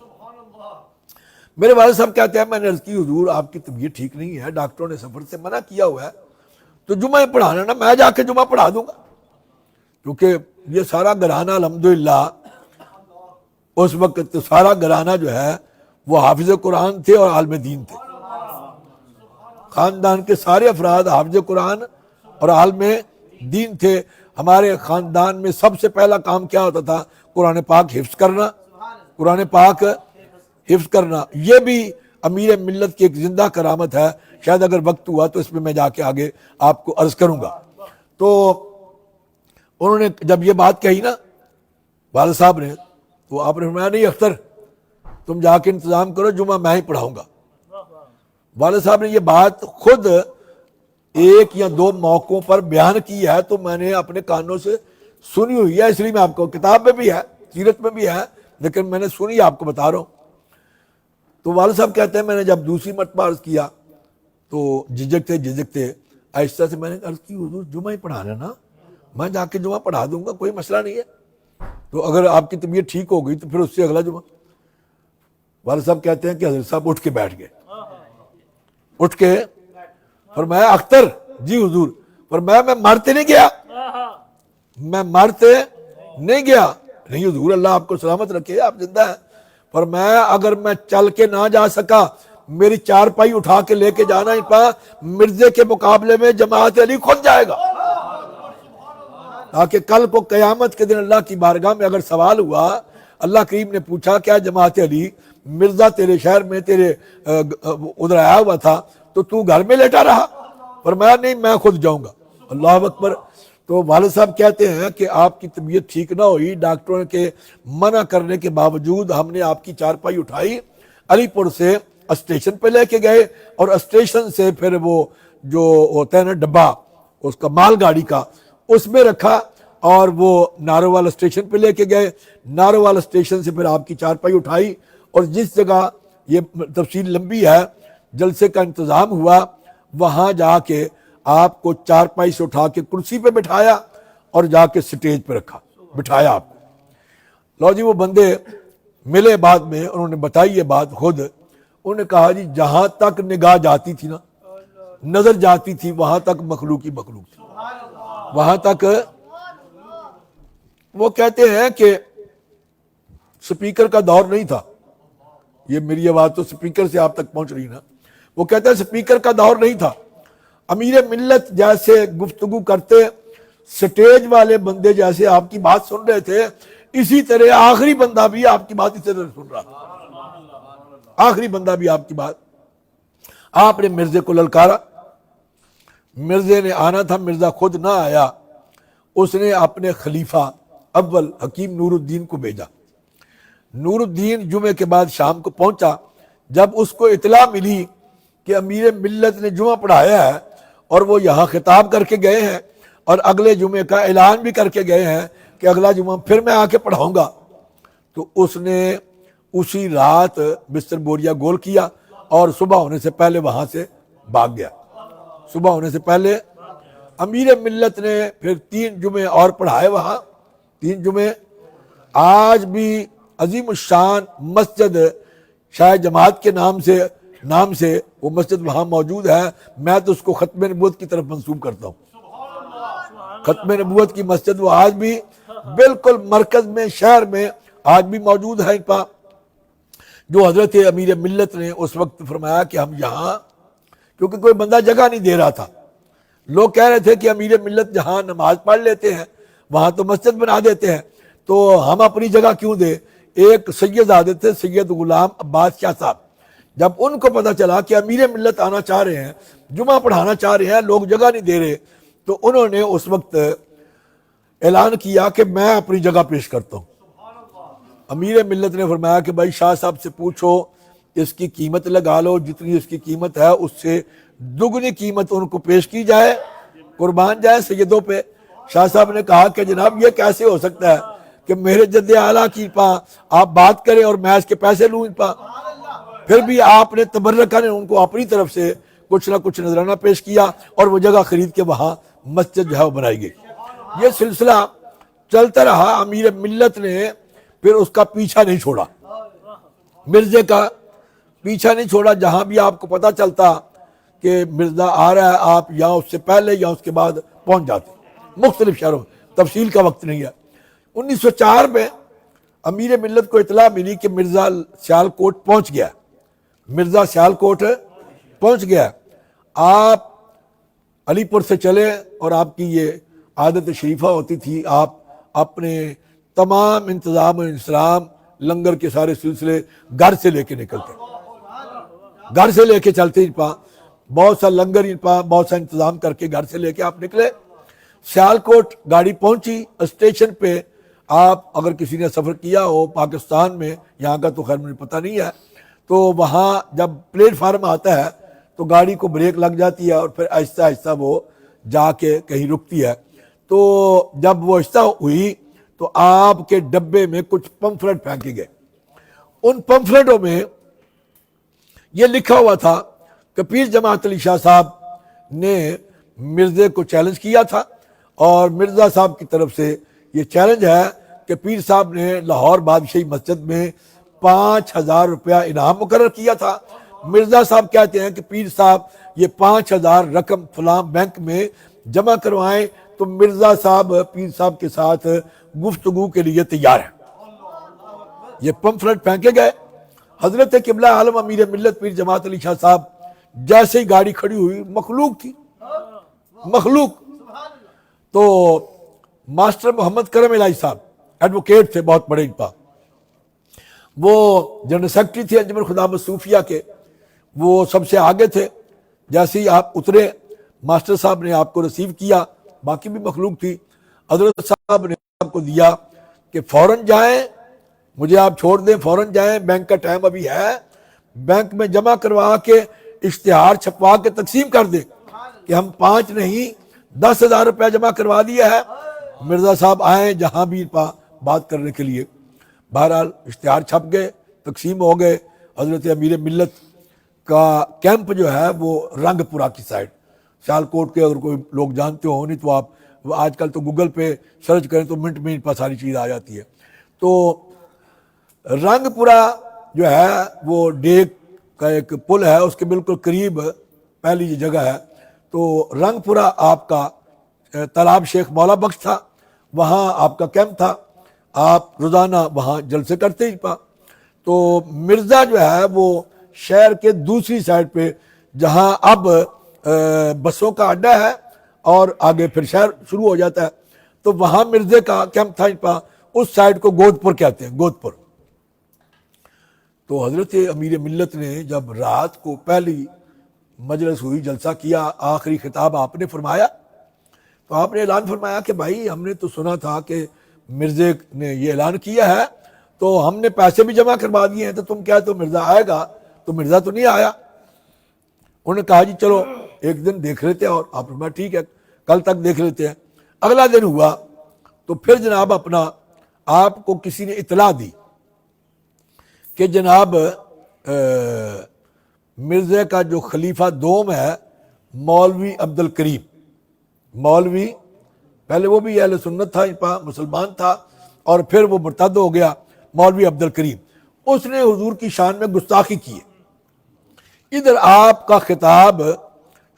میرے والد صاحب کہتے ہیں میں نے عرض کی حضور آپ کی طبیعت ٹھیک نہیں ہے، ڈاکٹروں نے سفر سے منع کیا ہوا ہے، تو جمعہ ہی پڑھانا نا، میں جا کے جمعہ پڑھا دوں گا، کیونکہ یہ سارا گھرانہ الحمدللہ اس وقت سارا گھرانہ جو ہے وہ حافظ قرآن تھے اور عالم دین تھے۔ خاندان کے سارے افراد حافظ قرآن اور عالم دین تھے۔ ہمارے خاندان میں سب سے پہلا کام کیا ہوتا تھا؟ قرآن پاک حفظ کرنا، قرآن پاک حفظ کرنا۔ یہ بھی امیر ملت کی ایک زندہ کرامت ہے، شاید اگر وقت ہوا تو اس میں میں جا کے آگے آپ کو عرض کروں گا۔ تو انہوں نے جب یہ بات کہی نا والد صاحب نے، تو آپ نے فرمایا نہیں اختر تم جا کے انتظام کرو، جمعہ میں ہی پڑھاؤں گا۔ والد صاحب نے یہ بات خود ایک یا دو موقعوں پر بیان کی ہے، تو میں نے اپنے کانوں سے سنی ہوئی ہے، اس لیے میں آپ کو، کتاب میں بھی ہے، سیرت میں بھی ہے، لیکن میں نے سنی، آپ کو بتا رہا ہوں۔ تو والد صاحب کہتے ہیں میں نے جب دوسری مرتبہ عرض کیا تو جھجک تھے، آہستہ سے میں نے عرض کی حضور جمعہ ہی پڑھانا نا، میں جا کے جمعہ پڑھا دوں گا، کوئی مسئلہ نہیں ہے، تو اگر آپ کی طبیعت ٹھیک ہو گئی تو پھر اس سے اگلا جمعہ۔ والد صاحب کہتے ہیں کہ حضرت صاحب اٹھ کے بیٹھ گئے، اٹھ کے فرمایا اختر جی حضور، فرمایا میں مرتے نہیں گیا، میں مرتے نہیں گیا، نہیں حضور اللہ آپ کو سلامت رکھے، آپ زندہ ہیں۔ فرمایا اگر میں چل کے نہ جا سکا، میری چارپائی اٹھا کے لے کے جانا ہی پا، مرزے کے مقابلے میں جماعت علی خود جائے گا، تاکہ کل کو قیامت کے دن اللہ کی بارگاہ میں اگر سوال ہوا، اللہ کریم نے پوچھا کیا جماعت علی مرزا تیرے شہر میں تیرے ادھر آیا ہوا تھا تو گھر میں لیٹا رہا؟ فرمایا نہیں میں خود جاؤں گا۔ اللہ اکبر۔ تو والد صاحب کہتے ہیں کہ آپ کی طبیعت ٹھیک نہ ہوئی، ڈاکٹروں کے منع کرنے کے باوجود ہم نے آپ کی چارپائی اٹھائی، علی پور سے اسٹیشن پہ لے کے گئے، اور اسٹیشن سے پھر وہ جو ہوتا ہے نا ڈبہ اس کا مال گاڑی کا، اس میں رکھا، اور وہ ناروال اسٹیشن پہ لے کے گئے۔ ناروال اسٹیشن سے پھر آپ کی چارپائی اٹھائی، اور جس جگہ یہ تفصیل لمبی ہے، جلسے کا انتظام ہوا، وہاں جا کے آپ کو چارپائی سے اٹھا کے کرسی پہ بٹھایا اور جا کے سٹیج پہ رکھا، بٹھایا آپ کو۔ لو جی وہ بندے ملے بعد میں، انہوں نے بتائی یہ بات خود، انہوں نے کہا جی جہاں تک نگاہ جاتی تھی نا، نظر جاتی تھی، وہاں تک مخلوق ہی مخلوق تھی، وہاں تک۔ وہ کہتے ہیں کہ سپیکر کا دور نہیں تھا، یہ میری آواز تو سپیکر سے آپ تک پہنچ رہی نا، وہ کہتے ہیں سپیکر کا دور نہیں تھا، امیر ملت جیسے گفتگو کرتے، سٹیج والے بندے جیسے آپ کی بات سن رہے تھے، اسی طرح آخری بندہ بھی آپ کی بات اسی طرح سن رہا تھا، آخری بندہ بھی آپ کی بات۔ آپ نے مرزے کو للکارا، مرزے نے آنا تھا، مرزا خود نہ آیا، اس نے اپنے خلیفہ اول حکیم نور الدین کو بھیجا۔ نور الدین جمعے کے بعد شام کو پہنچا، جب اس کو اطلاع ملی کہ امیر ملت نے جمعہ پڑھایا ہے اور وہ یہاں خطاب کر کے گئے ہیں اور اگلے جمعے کا اعلان بھی کر کے گئے ہیں کہ اگلا جمعہ پھر میں آ کے پڑھاؤں گا، تو اس نے اسی رات بستر بوریا گول کیا اور صبح ہونے سے پہلے وہاں سے بھاگ گیا۔ صبح ہونے سے پہلے امیر ملت نے پھر 3 جمعے اور پڑھائے وہاں، 3 جمعے۔ آج بھی عظیم الشان مسجد شاہ جماعت کے نام سے وہ مسجد وہاں موجود ہے، میں تو اس کو ختم نبوت کی طرف منسوب کرتا ہوں۔ ختم نبوت کی مسجد وہ آج بھی بالکل مرکز میں، شہر میں آج بھی موجود ہے۔ جو حضرت امیر ملت نے اس وقت فرمایا کہ ہم یہاں، کیونکہ کوئی بندہ جگہ نہیں دے رہا تھا، لوگ کہہ رہے تھے کہ امیر ملت جہاں نماز پڑھ لیتے ہیں وہاں تو مسجد بنا دیتے ہیں، تو ہم اپنی جگہ کیوں دیں۔ ایک سید آتے تھے، سید غلام عباس شاہ صاحب، جب ان کو پتا چلا کہ امیر ملت آنا چاہ رہے ہیں، جمعہ پڑھانا چاہ رہے ہیں، لوگ جگہ نہیں دے رہے، تو انہوں نے اس وقت اعلان کیا کہ میں اپنی جگہ پیش کرتا ہوں۔ امیر ملت نے فرمایا کہ بھائی شاہ صاحب سے پوچھو، اس کی قیمت لگا لو، جتنی اس کی قیمت ہے اس سے دگنی قیمت ان کو پیش کی جائے، قربان جائے سیدوں پہ۔ شاہ صاحب نے کہا کہ جناب یہ کیسے ہو سکتا ہے کہ میرے جد اعلیٰ کی آپ بات کریں اور میں اس کے پیسے لوں پھر بھی آپ نے تبرکہ نے ان کو اپنی طرف سے کچھ نہ کچھ نذرانہ پیش کیا اور وہ جگہ خرید کے وہاں مسجد جو ہے وہ بنائی گئی. یہ سلسلہ چلتا رہا. امیر ملت نے پھر اس کا پیچھا نہیں چھوڑا, مرزے کا پیچھا نہیں چھوڑا. جہاں بھی آپ کو پتہ چلتا کہ مرزا آ رہا ہے, آپ یا اس سے پہلے یا اس کے بعد پہنچ جاتے, مختلف شہروں میں. تفصیل کا وقت نہیں ہے. 1904 میں امیر ملت کو اطلاع ملی کہ مرزا سیالکوٹ پہنچ گیا. مرزا سیالکوٹ پہنچ گیا. آپ علی پور سے چلے اور آپ کی یہ عادت شریفہ ہوتی تھی, آپ اپنے تمام انتظام و انسلام لنگر کے سارے سلسلے گھر سے لے کے نکلتے, گھر سے لے کے چلتے. بہت سا لنگر بہت سا انتظام کر کے گھر سے لے کے آپ نکلے. سیالکوٹ گاڑی پہنچی. اسٹیشن پہ آپ اگر کسی نے سفر کیا ہو پاکستان میں, یہاں کا تو خیر مجھے پتہ نہیں ہے, تو وہاں جب پلیٹ فارم آتا ہے تو گاڑی کو بریک لگ جاتی ہے اور پھر آہستہ آہستہ وہ جا کے کہیں رکتی ہے. تو جب وہ آہستہ ہوئی تو آپ کے ڈبے میں کچھ پمفلٹ پھینکے گئے. ان پمفلٹوں میں یہ لکھا ہوا تھا کہ پیر جماعت علی شاہ صاحب نے مرزے کو چیلنج کیا تھا, اور مرزا صاحب کی طرف سے یہ چیلنج ہے کہ پیر صاحب نے لاہور بادشاہی مسجد میں 5,000 روپیہ انعام مقرر کیا تھا. مرزا صاحب کہتے ہیں کہ پیر صاحب یہ 5,000 رقم فلاں بینک میں جمع کروائیں. تو مرزا صاحب پیر صاحب کے ساتھ گفتگو کے لیے تیار ہیں. یہ پمفلٹ پھینکے گئے. حضرت قبلہ عالم امیر ملت پیر جماعت علی شاہ صاحب جیسے ہی گاڑی کھڑی ہوئی, مخلوق تھی, مخلوق. تو ماسٹر محمد کرم الہی صاحب ایڈوکیٹ تھے, بہت بڑے وہ جنرل سیکرٹری تھے انجمن خدامت صوفیہ کے, وہ سب سے آگے تھے. جیسے ہی آپ اترے, ماسٹر صاحب نے آپ کو ریسیو کیا, باقی بھی مخلوق تھی. حضرت صاحب نے آپ کو دیا کہ فوراً جائیں, مجھے آپ چھوڑ دیں, فوراً جائیں, بینک کا ٹائم ابھی ہے, بینک میں جمع کروا کے اشتہار چھپوا کے تقسیم کر دیں کہ ہم 5 نہیں 10,000 روپیہ جمع کروا دیا ہے. مرزا صاحب آئیں جہاں بھی بات کرنے کے لیے. بہرحال اشتہار چھپ گئے, تقسیم ہو گئے. حضرت امیر ملت کا کیمپ جو ہے وہ رنگ پورہ کی سائڈ, سیالکوٹ کے, اگر کوئی لوگ جانتے ہو, نہیں تو آپ آج کل تو گوگل پہ سرچ کریں تو منٹ منٹ پر ساری چیز آ جاتی ہے. تو رنگ پورہ جو ہے وہ ڈیک کا ایک پل ہے, اس کے بالکل قریب پہلی یہ جگہ ہے. تو رنگ پورہ آپ کا تالاب شیخ مولا بخش تھا, وہاں آپ کا کیمپ تھا. آپ روزانہ وہاں جلسے کرتے ہی تو مرزا جو ہے وہ شہر کے دوسری سائڈ پہ, جہاں اب بسوں کا اڈا ہے اور آگے پھر شہر شروع ہو جاتا ہے, تو وہاں مرزے کا کیمپ تھا. اس سائڈ کو گودپور کہتے ہیں, گودپور. تو حضرت امیر ملت نے جب رات کو پہلی مجلس ہوئی, جلسہ کیا, آخری خطاب آپ نے فرمایا, تو آپ نے اعلان فرمایا کہ بھائی ہم نے تو سنا تھا کہ مرزے نے یہ اعلان کیا ہے, تو ہم نے پیسے بھی جمع کروا دیے ہیں, تو تم کیا تو مرزا آئے گا؟ تو مرزا تو نہیں آیا. انہوں نے کہا جی چلو ایک دن دیکھ لیتے ہیں, اور آپ نے کہا ٹھیک ہے کل تک دیکھ لیتے ہیں. اگلا دن ہوا تو پھر جناب اپنا آپ کو کسی نے اطلاع دی کہ جناب مرزا کا جو خلیفہ دوم ہے مولوی عبد الکریم, مولوی پہلے وہ بھی اہل سنت تھا, مسلمان تھا, اور پھر وہ مرتد ہو گیا, مولوی عبد الکریم, اس نے حضور کی شان میں گستاخی کی ہے. ادھر آپ کا خطاب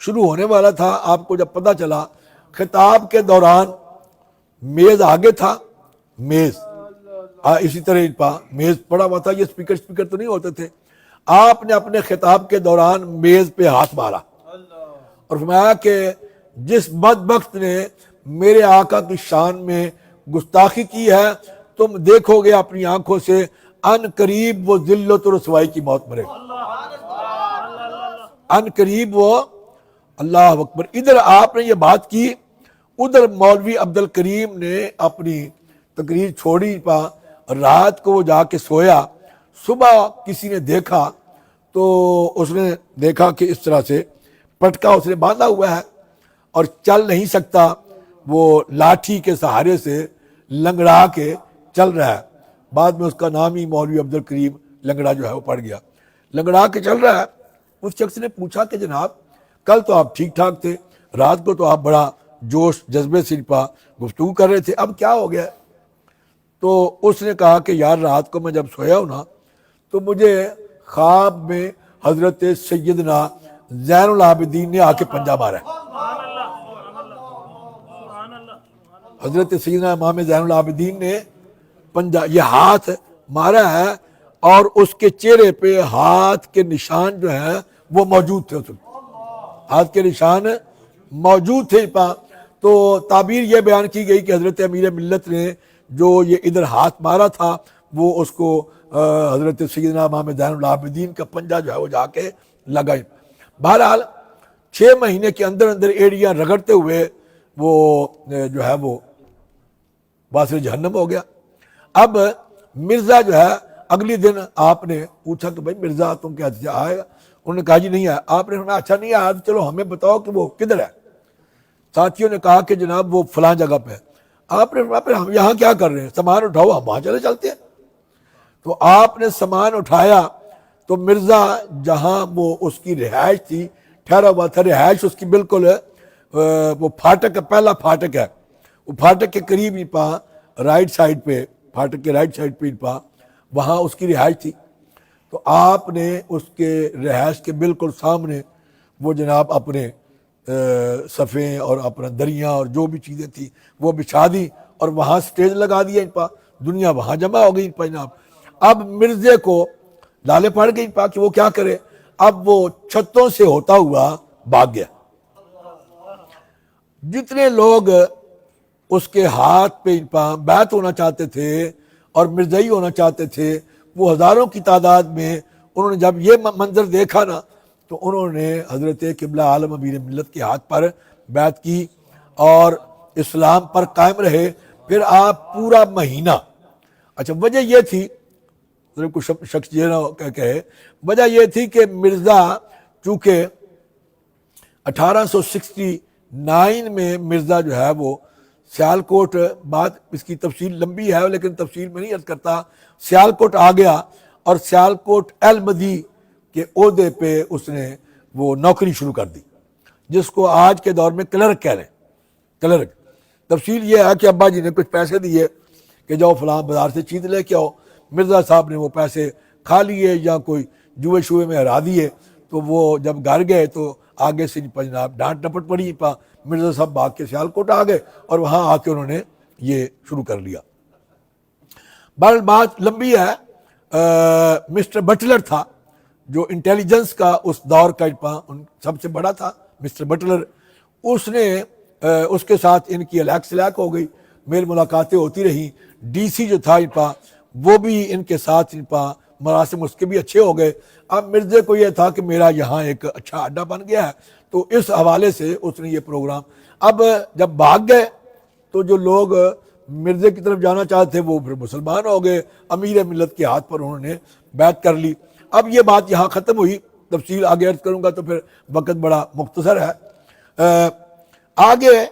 شروع ہونے والا تھا. آپ کو جب پتہ چلا, خطاب کے دوران میز آگے تھا, میز اسی طرح میز پڑا ہوا تھا, یہ اسپیکر تو نہیں ہوتے تھے. آپ نے اپنے خطاب کے دوران میز پہ ہاتھ مارا اور فرمایا کہ جس بدبخت نے میرے آقا کی شان میں گستاخی کی ہے, تم دیکھو گے اپنی آنکھوں سے ان قریب وہ ذلت و رسوائی کی موت مرے گا, ان قریب وہ. اللہ اکبر. ادھر آپ نے یہ بات کی, ادھر مولوی عبد الکریم نے اپنی تقریر چھوڑی, رات کو وہ جا کے سویا. صبح کسی نے دیکھا تو اس نے دیکھا کہ اس طرح سے پٹکا اس نے باندھا ہوا ہے اور چل نہیں سکتا. وہ لاٹھی کے سہارے سے لنگڑا کے چل رہا ہے. بعد میں اس کا نام ہی مولوی عبد الکریم لنگڑا جو ہے وہ پڑ گیا. لنگڑا کے چل رہا ہے. اس شخص نے پوچھا کہ جناب کل تو آپ ٹھیک ٹھاک تھے, رات کو تو آپ بڑا جوش جذبے سے گفتگو کر رہے تھے, اب کیا ہو گیا؟ تو اس نے کہا کہ یار رات کو میں جب سویا ہوں نا تو مجھے خواب میں حضرت سیدنا زین العابدین نے آ کے پنجہ مارا ہے. حضرت سیدنا امام زین العابدین نے پنجہ, یہ ہاتھ مارا ہے, اور اس کے چہرے پہ ہاتھ کے نشان جو ہیں وہ موجود تھے. ہاتھ کے نشان موجود تھے. تو تعبیر یہ بیان کی گئی کہ حضرت امیر ملت نے جو یہ ادھر ہاتھ مارا تھا وہ اس کو حضرت سیدنا امام زین العابدین کا پنجہ جو ہے وہ جا کے لگا. بہرحال 6 مہینے کے اندر اندر ایڑیاں رگڑتے ہوئے وہ جو ہے وہ واسل جہنم ہو گیا. اب مرزا جو ہے اگلی دن آپ نے پوچھا کہ بھائی مرزا تم کیا آئے گا؟ انہوں نے کہا جی نہیں آیا. آپ نے فرمایا اچھا نہیں آیا تو چلو ہمیں بتاؤ کہ وہ کدھر ہے. ساتھیوں نے کہا کہ جناب وہ فلاں جگہ پہ ہے. آپ نے فرمایا پھر ہم یہاں کیا کر رہے ہیں, سامان اٹھاؤ ہم وہاں چلے چلتے ہیں. تو آپ نے سامان اٹھایا تو مرزا جہاں وہ اس کی رہائش تھی ٹھہرا ہوا تھا, رہائش اس کی بالکل وہ پھاٹک, پہلا پھاٹک ہے, وہ پھاٹک کے قریب ہی رائٹ سائڈ پہ, پھاٹک کے رائٹ سائڈ پہ وہاں اس کی رہائش تھی. تو آپ نے اس کے رہائش کے بالکل سامنے وہ جناب اپنے صفیں اور اپنا دریاں اور جو بھی چیزیں تھیں وہ بچھا دی, اور وہاں سٹیج لگا دیا. دنیا وہاں جمع ہو گئی جناب. اب مرزے کو لالے پڑ گئی کہ وہ کیا کرے. اب وہ چھتوں سے ہوتا ہوا بھاگ گیا. جتنے لوگ اس کے ہاتھ پہ بیعت ہونا چاہتے تھے اور مرزائی ہونا چاہتے تھے وہ ہزاروں کی تعداد میں, انہوں نے جب یہ منظر دیکھا نا تو انہوں نے حضرت قبلہ عالم امیر ملت کے ہاتھ پر بیعت کی اور اسلام پر قائم رہے. پھر آپ پورا مہینہ, اچھا وجہ یہ تھی, کچھ شخص یہ نہ کہے, وجہ یہ تھی کہ مرزا چونکہ 1869 میں مرزا جو ہے وہ سیالکوٹ, بات اس کی تفصیل لمبی ہے لیکن تفصیل میں نہیں عرض کرتا, سیالکوٹ آ گیا اور سیالکوٹ احمدی کے عہدے پہ اس نے وہ نوکری شروع کر دی جس کو آج کے دور میں کلرک کہہ رہے ہیں. کلرک تفصیل یہ ہے کہ ابا جی نے کچھ پیسے دیے کہ جاؤ فلاں بازار سے چیز لے کے آؤ. مرزا صاحب نے وہ پیسے کھا لیے یا کوئی جوئے شوئے میں ہرا دیے. تو وہ جب گھر گئے تو آگے سے جناب ڈانٹ ڈپٹ پڑی. مرزا صاحب بھاگ کے سیالکوٹ آ گئے اور وہاں آ کے انہوں نے یہ شروع کر لیا. بات لمبی ہے. مسٹر بٹلر تھا جو انٹیلیجنس کا اس دور کا سب سے بڑا تھا, مسٹر بٹلر. اس نے اس کے ساتھ ان کی الیک سلیک ہو گئی, میل ملاقاتیں ہوتی رہیں. ڈی سی جو تھا وہ بھی ان کے ساتھ مراسم اس کے بھی اچھے ہو گئے. اب مرزے کو یہ تھا کہ میرا یہاں ایک اچھا اڈا بن گیا ہے, تو اس حوالے سے اس نے یہ پروگرام. اب جب بھاگ گئے تو جو لوگ مرزے کی طرف جانا چاہتے تھے وہ پھر مسلمان ہو گئے, امیر ملت کے ہاتھ پر انہوں نے بیعت کر لی. اب یہ بات یہاں ختم ہوئی, تفصیل آگے عرض کروں گا تو پھر وقت بڑا مختصر ہے. آگے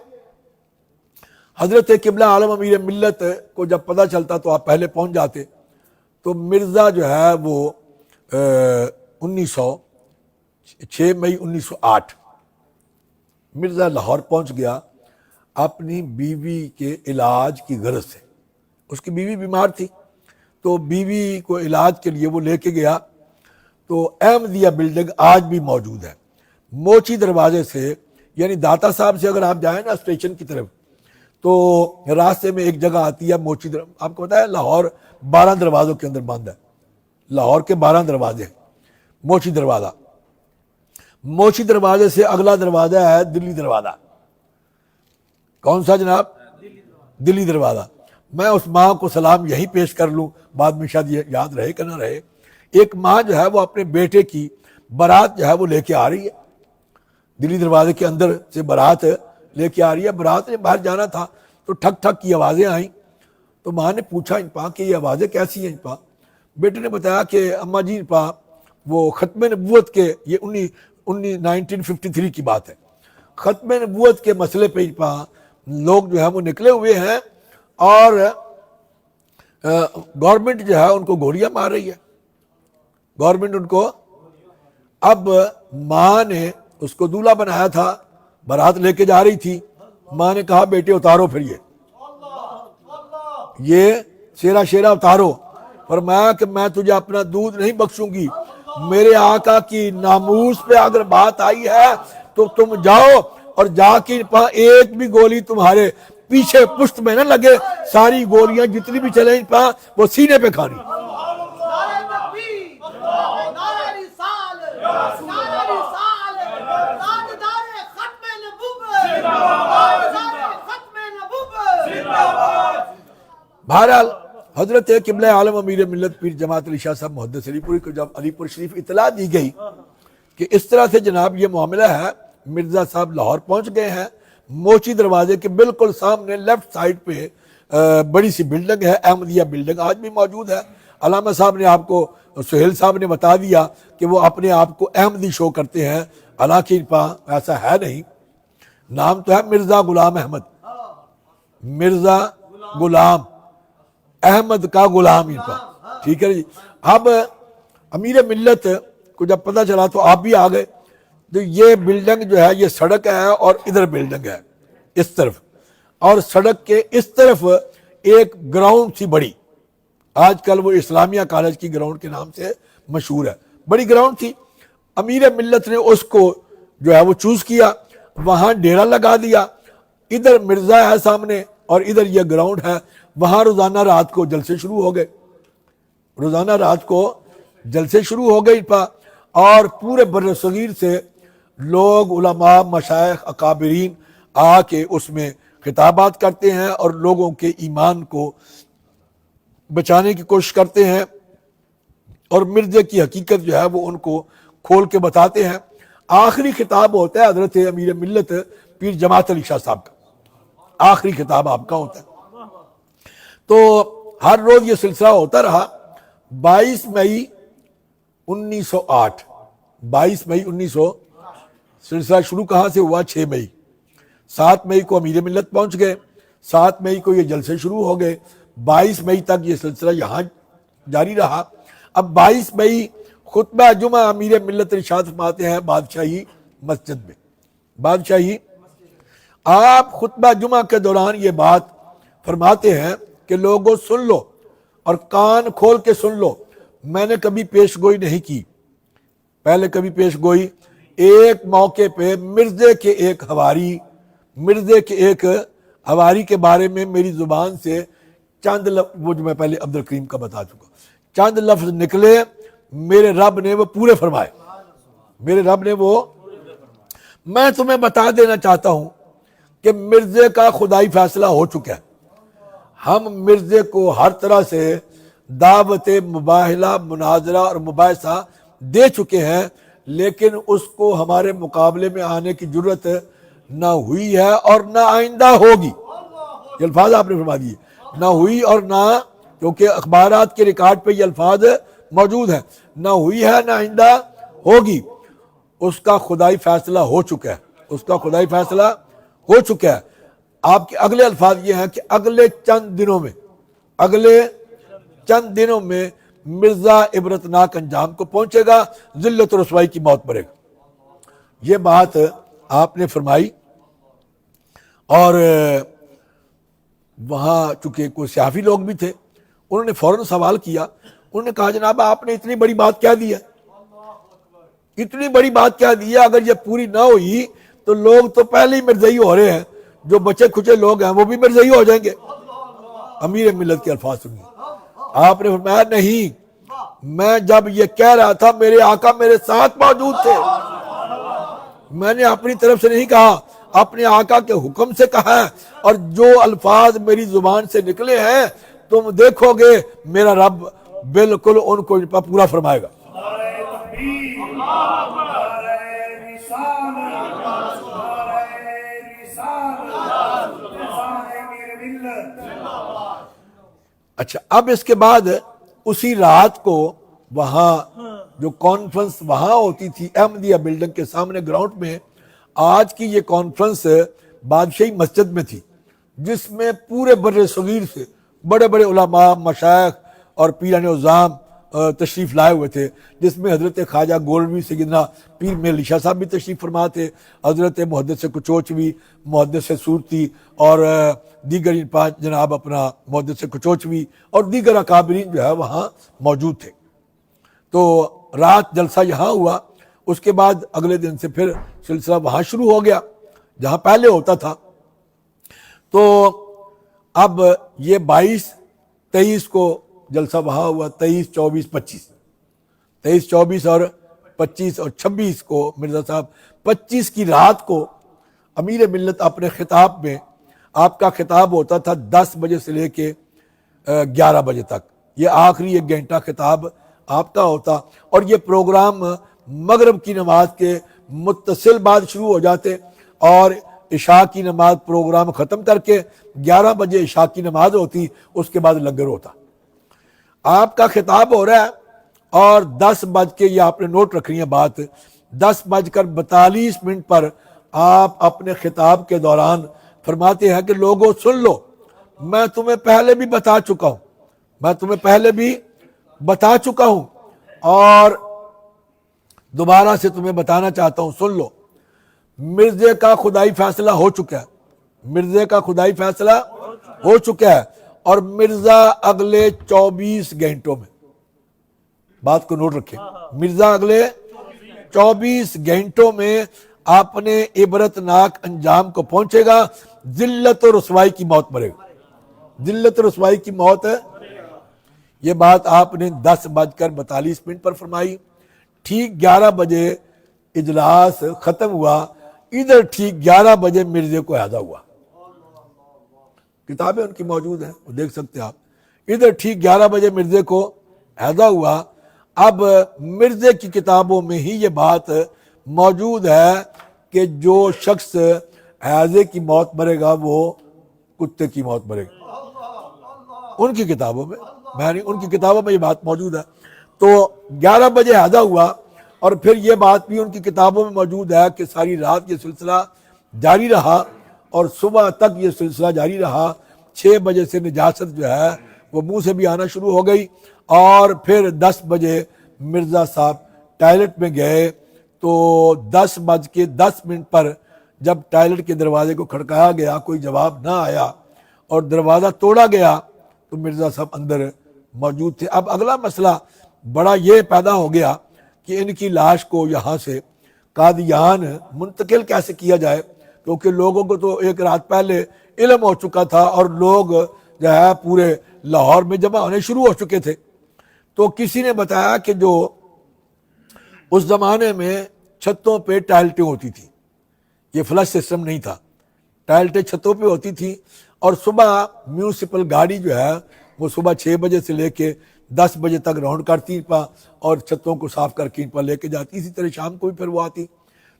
حضرت قبلہ عالم امیر ملت کو جب پتہ چلتا تو آپ پہلے پہنچ جاتے. تو مرزا جو ہے وہ 6 مئی 1908 مرزا لاہور پہنچ گیا اپنی بیوی کے علاج کی غرض سے. اس کی بیوی بیمار تھی تو بیوی کو علاج کے لیے وہ لے کے گیا. تو احمدیہ بلڈنگ آج بھی موجود ہے. موچی دروازے سے یعنی داتا صاحب سے اگر آپ جائیں نا اسٹیشن کی طرف تو راستے میں ایک جگہ آتی ہے موچی آپ کو پتا ہے لاہور 12 دروازوں کے اندر بند ہے. لاہور کے 12 دروازے. موچی دروازہ, موچی دروازے سے اگلا دروازہ ہے دلی دروازہ. کون سا جناب؟ دلی دروازہ. میں اس ماں کو سلام یہی پیش کر لوں, بعد میں شاید یہ یاد رہے کہ نہ رہے. ایک ماں جو ہے وہ اپنے بیٹے کی بارات جو ہے وہ لے کے آ رہی ہے, دلی دروازے کے اندر سے بارات لے کے آ رہی ہے. بارات نے باہر جانا تھا تو ٹھک ٹھک کی آوازیں آئیں. تو ماں نے پوچھا کہ یہ آوازیں کیسی ہیں. بیٹے نے بتایا کہ اماں جی وہ ختم نبوت کے, یہ 1953 کی بات ہے, ختم نبوت کے مسئلے پہ لوگ جو ہے وہ نکلے ہوئے ہیں اور گورنمنٹ جو ہے ان کو گولیاں مار رہی ہے. گورنمنٹ ان کو، اب ماں نے اس کو دولہا بنایا تھا، بارات لے کے جا رہی تھی، ماں نے کہا بیٹے اتارو پھر یہ شیرہ شیرہ اتارو. فرمایا کہ میں تجھے اپنا دودھ نہیں بخشوں گی، میرے آقا کی ناموس پہ اگر بات آئی ہے تو تم جاؤ اور جا کے ایک بھی گولی تمہارے پیچھے پشت میں نہ لگے، ساری گولیاں جتنی بھی چلیں وہ سینے پہ کھانی. بہرحال حضرت قبلہ عالم امیر ملت پیر جماعت علی شاہ صاحب محدث علی پوری کو جب علی پور شریف اطلاع دی گئی کہ اس طرح سے جناب یہ معاملہ ہے، مرزا صاحب لاہور پہنچ گئے ہیں. موچی دروازے کے بالکل سامنے لیفٹ سائڈ پہ بڑی سی بلڈنگ ہے، احمدیہ بلڈنگ، آج بھی موجود ہے. علامہ صاحب نے آپ کو، سہیل صاحب نے بتا دیا کہ وہ اپنے آپ کو احمدی شو کرتے ہیں، حالانکہ ایسا ہے نہیں. نام تو ہے مرزا غلام احمد، مرزا غلام احمد کا غلام ان کا، ٹھیک ہے جی. اب امیر ملت کو جب پتہ چلا تو آپ بھی آ گئے. تو یہ بلڈنگ جو ہے یہ سڑک ہے اور ادھر بلڈنگ ہے اس طرف، اور سڑک کے اس طرف ایک گراؤنڈ تھی بڑی، آج کل وہ اسلامیہ کالج کی گراؤنڈ کے نام سے مشہور ہے، بڑی گراؤنڈ تھی. امیر ملت نے اس کو جو ہے وہ چوز کیا، وہاں ڈیرا لگا دیا. ادھر مرزا ہے سامنے اور ادھر یہ گراؤنڈ ہے. وہاں روزانہ رات کو جلسے شروع ہو گئے، روزانہ رات کو جلسے شروع ہو گئے اور پورے بر صغیر سے لوگ، علماء، مشائخ، اکابرین آ کے اس میں خطابات کرتے ہیں اور لوگوں کے ایمان کو بچانے کی کوشش کرتے ہیں اور مرزے کی حقیقت جو ہے وہ ان کو کھول کے بتاتے ہیں. آخری خطاب ہوتا ہے حضرت امیر ملت پیر جماعت علی شاہ صاحب کا، آخری خطاب آپ کا ہوتا ہے. تو ہر روز یہ سلسلہ ہوتا رہا. 22 مئی 1908، 22 مئی 1900 سلسلہ شروع کہاں سے ہوا؟ 6 مئی. 7 مئی کو امیر ملت پہنچ گئے، 7 مئی کو یہ جلسے شروع ہو گئے، 22 مئی تک یہ سلسلہ یہاں جاری رہا. اب 22 مئی خطبہ جمعہ امیر ملت ارشاد فرماتے ہیں بادشاہی مسجد میں. بادشاہی آپ خطبہ جمعہ کے دوران یہ بات فرماتے ہیں کہ لوگوں سن لو اور کان کھول کے سن لو، میں نے کبھی پیش گوئی نہیں کی، پہلے کبھی پیش گوئی. ایک موقع پہ مرزے کے ایک حواری کے بارے میں میری زبان سے چند لفظ، وہ جو میں پہلے عبد الکریم کا بتا چکا، چند لفظ نکلے، میرے رب نے وہ پورے فرمائے. میرے رب نے وہ، میں تمہیں بتا دینا چاہتا ہوں کہ مرزے کا خدائی فیصلہ ہو چکا ہے. ہم مرزے کو ہر طرح سے دعوت مباہلہ، مناظرہ اور مباحثہ دے چکے ہیں، لیکن اس کو ہمارے مقابلے میں آنے کی جرت نہ ہوئی ہے اور نہ آئندہ ہوگی. یہ الفاظ آپ نے فرما دیے، نہ ہوئی اور نہ، کیونکہ اخبارات کے ریکارڈ پہ یہ الفاظ موجود ہیں، نہ ہوئی ہے نہ آئندہ ہوگی. اس کا خدائی فیصلہ ہو چکا ہے، اس کا خدائی فیصلہ ہو چکا ہے. آپ کے اگلے الفاظ یہ ہیں کہ اگلے چند دنوں میں مرزا عبرتناک انجام کو پہنچے گا، ذلت و رسوائی کی موت مرے گا. یہ بات آپ نے فرمائی. اور وہاں چونکہ کوئی صحافی لوگ بھی تھے، انہوں نے فوراً سوال کیا. انہوں نے کہا جناب آپ نے اتنی بڑی بات کیا دی ہے، اتنی بڑی بات کیا دی ہے، اگر یہ پوری نہ ہوئی تو لوگ تو پہلے ہی مرزائی ہو رہے ہیں، جو بچے کھچے لوگ ہیں وہ بھی مرزائی ہو جائیں گے. امیر ملت کے الفاظ سنیے. آپ نے فرمایا نہیں، میں جب یہ کہہ رہا تھا میرے آقا میرے ساتھ موجود تھے، میں نے اپنی طرف سے نہیں کہا، اپنے آقا کے حکم سے کہا ہے، اور جو الفاظ میری زبان سے نکلے ہیں تم دیکھو گے میرا رب بالکل ان کو پورا فرمائے گا. اچھا، اب اس کے بعد اسی رات کو وہاں جو کانفرنس وہاں ہوتی تھی احمدیہ بلڈنگ کے سامنے گراؤنڈ میں، آج کی یہ کانفرنس بادشاہی مسجد میں تھی. جس میں پورے بر صغیر سے بڑے بڑے علماء، مشائخ اور پیران عظام تشریف لائے ہوئے تھے، جس میں حضرت خواجہ گولوی سیدنا پیر میر علی شاہ صاحب بھی تشریف فرما تھے، حضرت محدث کچوچوی، محدث صورتی اور دیگر ان پانچ جناب اپنا محدث کچوچوی اور دیگر اکابرین جو ہے وہاں موجود تھے۔ تو رات جلسہ یہاں ہوا، اس کے بعد اگلے دن سے پھر سلسلہ وہاں شروع ہو گیا جہاں پہلے ہوتا تھا۔ تو اب یہ 22، 23 کو جلسہ وہاں ہوا، 23، 24، 25، 23، 24 اور 25 اور 26 کو مرزا صاحب 25 کی رات کو امیر ملت اپنے خطاب میں، آپ کا خطاب ہوتا تھا 10 بجے سے لے کے 11 بجے تک، یہ آخری 1 گھنٹہ خطاب آپ کا ہوتا، اور یہ پروگرام مغرب کی نماز کے متصل بعد شروع ہو جاتے اور عشاء کی نماز پروگرام ختم کر کے 11 بجے عشاء کی نماز ہوتی، اس کے بعد لنگر ہوتا۔ آپ کا خطاب ہو رہا ہے اور 10 بج کے، یہ آپ نے نوٹ رکھنی ہے بات، 10:42 پر آپ اپنے خطاب کے دوران فرماتے ہیں کہ لوگوں سن لو، میں تمہیں پہلے بھی بتا چکا ہوں، میں تمہیں پہلے بھی بتا چکا ہوں اور دوبارہ سے تمہیں بتانا چاہتا ہوں، سن لو، مرزے کا خدائی فیصلہ ہو چکا ہے، مرزے کا خدائی فیصلہ ہو چکا ہے، اور مرزا اگلے 24 گھنٹوں میں، بات کو نوٹ رکھیں، مرزا اگلے 24 گھنٹوں میں اپنے عبرتناک انجام کو پہنچے گا، ذلت و رسوائی کی موت مرے گا، ذلت و رسوائی کی موت ہے۔ یہ بات آپ نے 10:42 پر فرمائی۔ ٹھیک 11 بجے اجلاس ختم ہوا، ادھر ٹھیک 11 بجے مرزے کو ہیضہ ہوا، کتابیں ان کی موجود ہیں، وہ دیکھ سکتے ہیں آپ، ادھر ٹھیک 11 بجے مرزے کو ہیضہ ہوا۔ اب مرزے کی کتابوں میں ہی یہ بات موجود ہے کہ جو شخص ہیضے کی موت مرے گا وہ کتے کی موت مرے گا، ان کی کتابوں میں، ان کی کتابوں میں یہ بات موجود ہے۔ تو 11 بجے ہیضہ ہوا، اور پھر یہ بات بھی ان کی کتابوں میں موجود ہے کہ ساری رات یہ سلسلہ جاری رہا اور صبح تک یہ سلسلہ جاری رہا۔ 6 بجے سے نجاست جو ہے وہ منہ سے بھی آنا شروع ہو گئی، اور پھر 10 بجے مرزا صاحب ٹائلٹ میں گئے، تو 10:10 پر جب ٹائلٹ کے دروازے کو کھڑکایا گیا، کوئی جواب نہ آیا اور دروازہ توڑا گیا، تو مرزا صاحب اندر موجود تھے۔ اب اگلا مسئلہ بڑا یہ پیدا ہو گیا کہ ان کی لاش کو یہاں سے قادیان منتقل کیسے کیا جائے، کیونکہ لوگوں کو تو ایک رات پہلے علم ہو چکا تھا اور لوگ جو ہے پورے لاہور میں جمع ہونے شروع ہو چکے تھے۔ تو کسی نے بتایا کہ جو اس زمانے میں چھتوں پہ ٹائلٹیں ہوتی تھی، یہ فلش سسٹم نہیں تھا، ٹائلٹیں چھتوں پہ ہوتی تھی، اور صبح میونسپل گاڑی جو ہے وہ صبح 6 بجے سے لے کے 10 بجے تک راؤنڈ کرتی اور چھتوں کو صاف کر کے لے کے جاتی، اسی طرح شام کو بھی پھر وہ آتی۔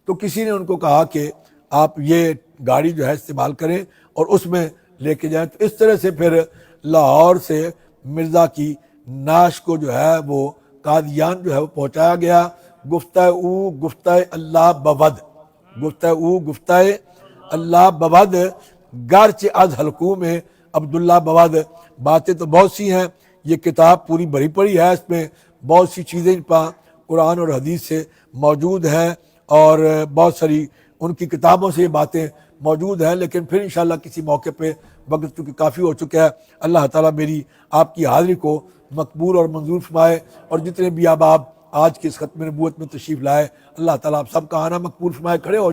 تو کسی نے ان کو کہا کہ آپ یہ گاڑی جو ہے استعمال کریں اور اس میں لے کے جائیں۔ تو اس طرح سے پھر لاہور سے مرزا کی نعش کو جو ہے وہ قادیان جو ہے وہ پہنچایا گیا۔ گفتہ او گفتہ اللہ بود، گفتہ او گفتہ اللہ بود، گرچہ از حلقوں میں عبداللہ بود۔ باتیں تو بہت سی ہیں، یہ کتاب پوری بھری پڑی ہے، اس میں بہت سی چیزیں ان پر قرآن اور حدیث سے موجود ہیں، اور بہت ساری ان کی کتابوں سے یہ باتیں موجود ہیں، لیکن پھر انشاءاللہ کسی موقع پہ، وقت چونکہ کافی ہو چکا ہے، اللہ تعالیٰ میری آپ کی حاضری کو مقبول اور منظور فرمائے، اور جتنے بھی آپ آج کے اس ختم نبوت میں تشریف لائے، اللہ تعالیٰ آپ سب کا آنا مقبول فرمائے۔ کھڑے ہو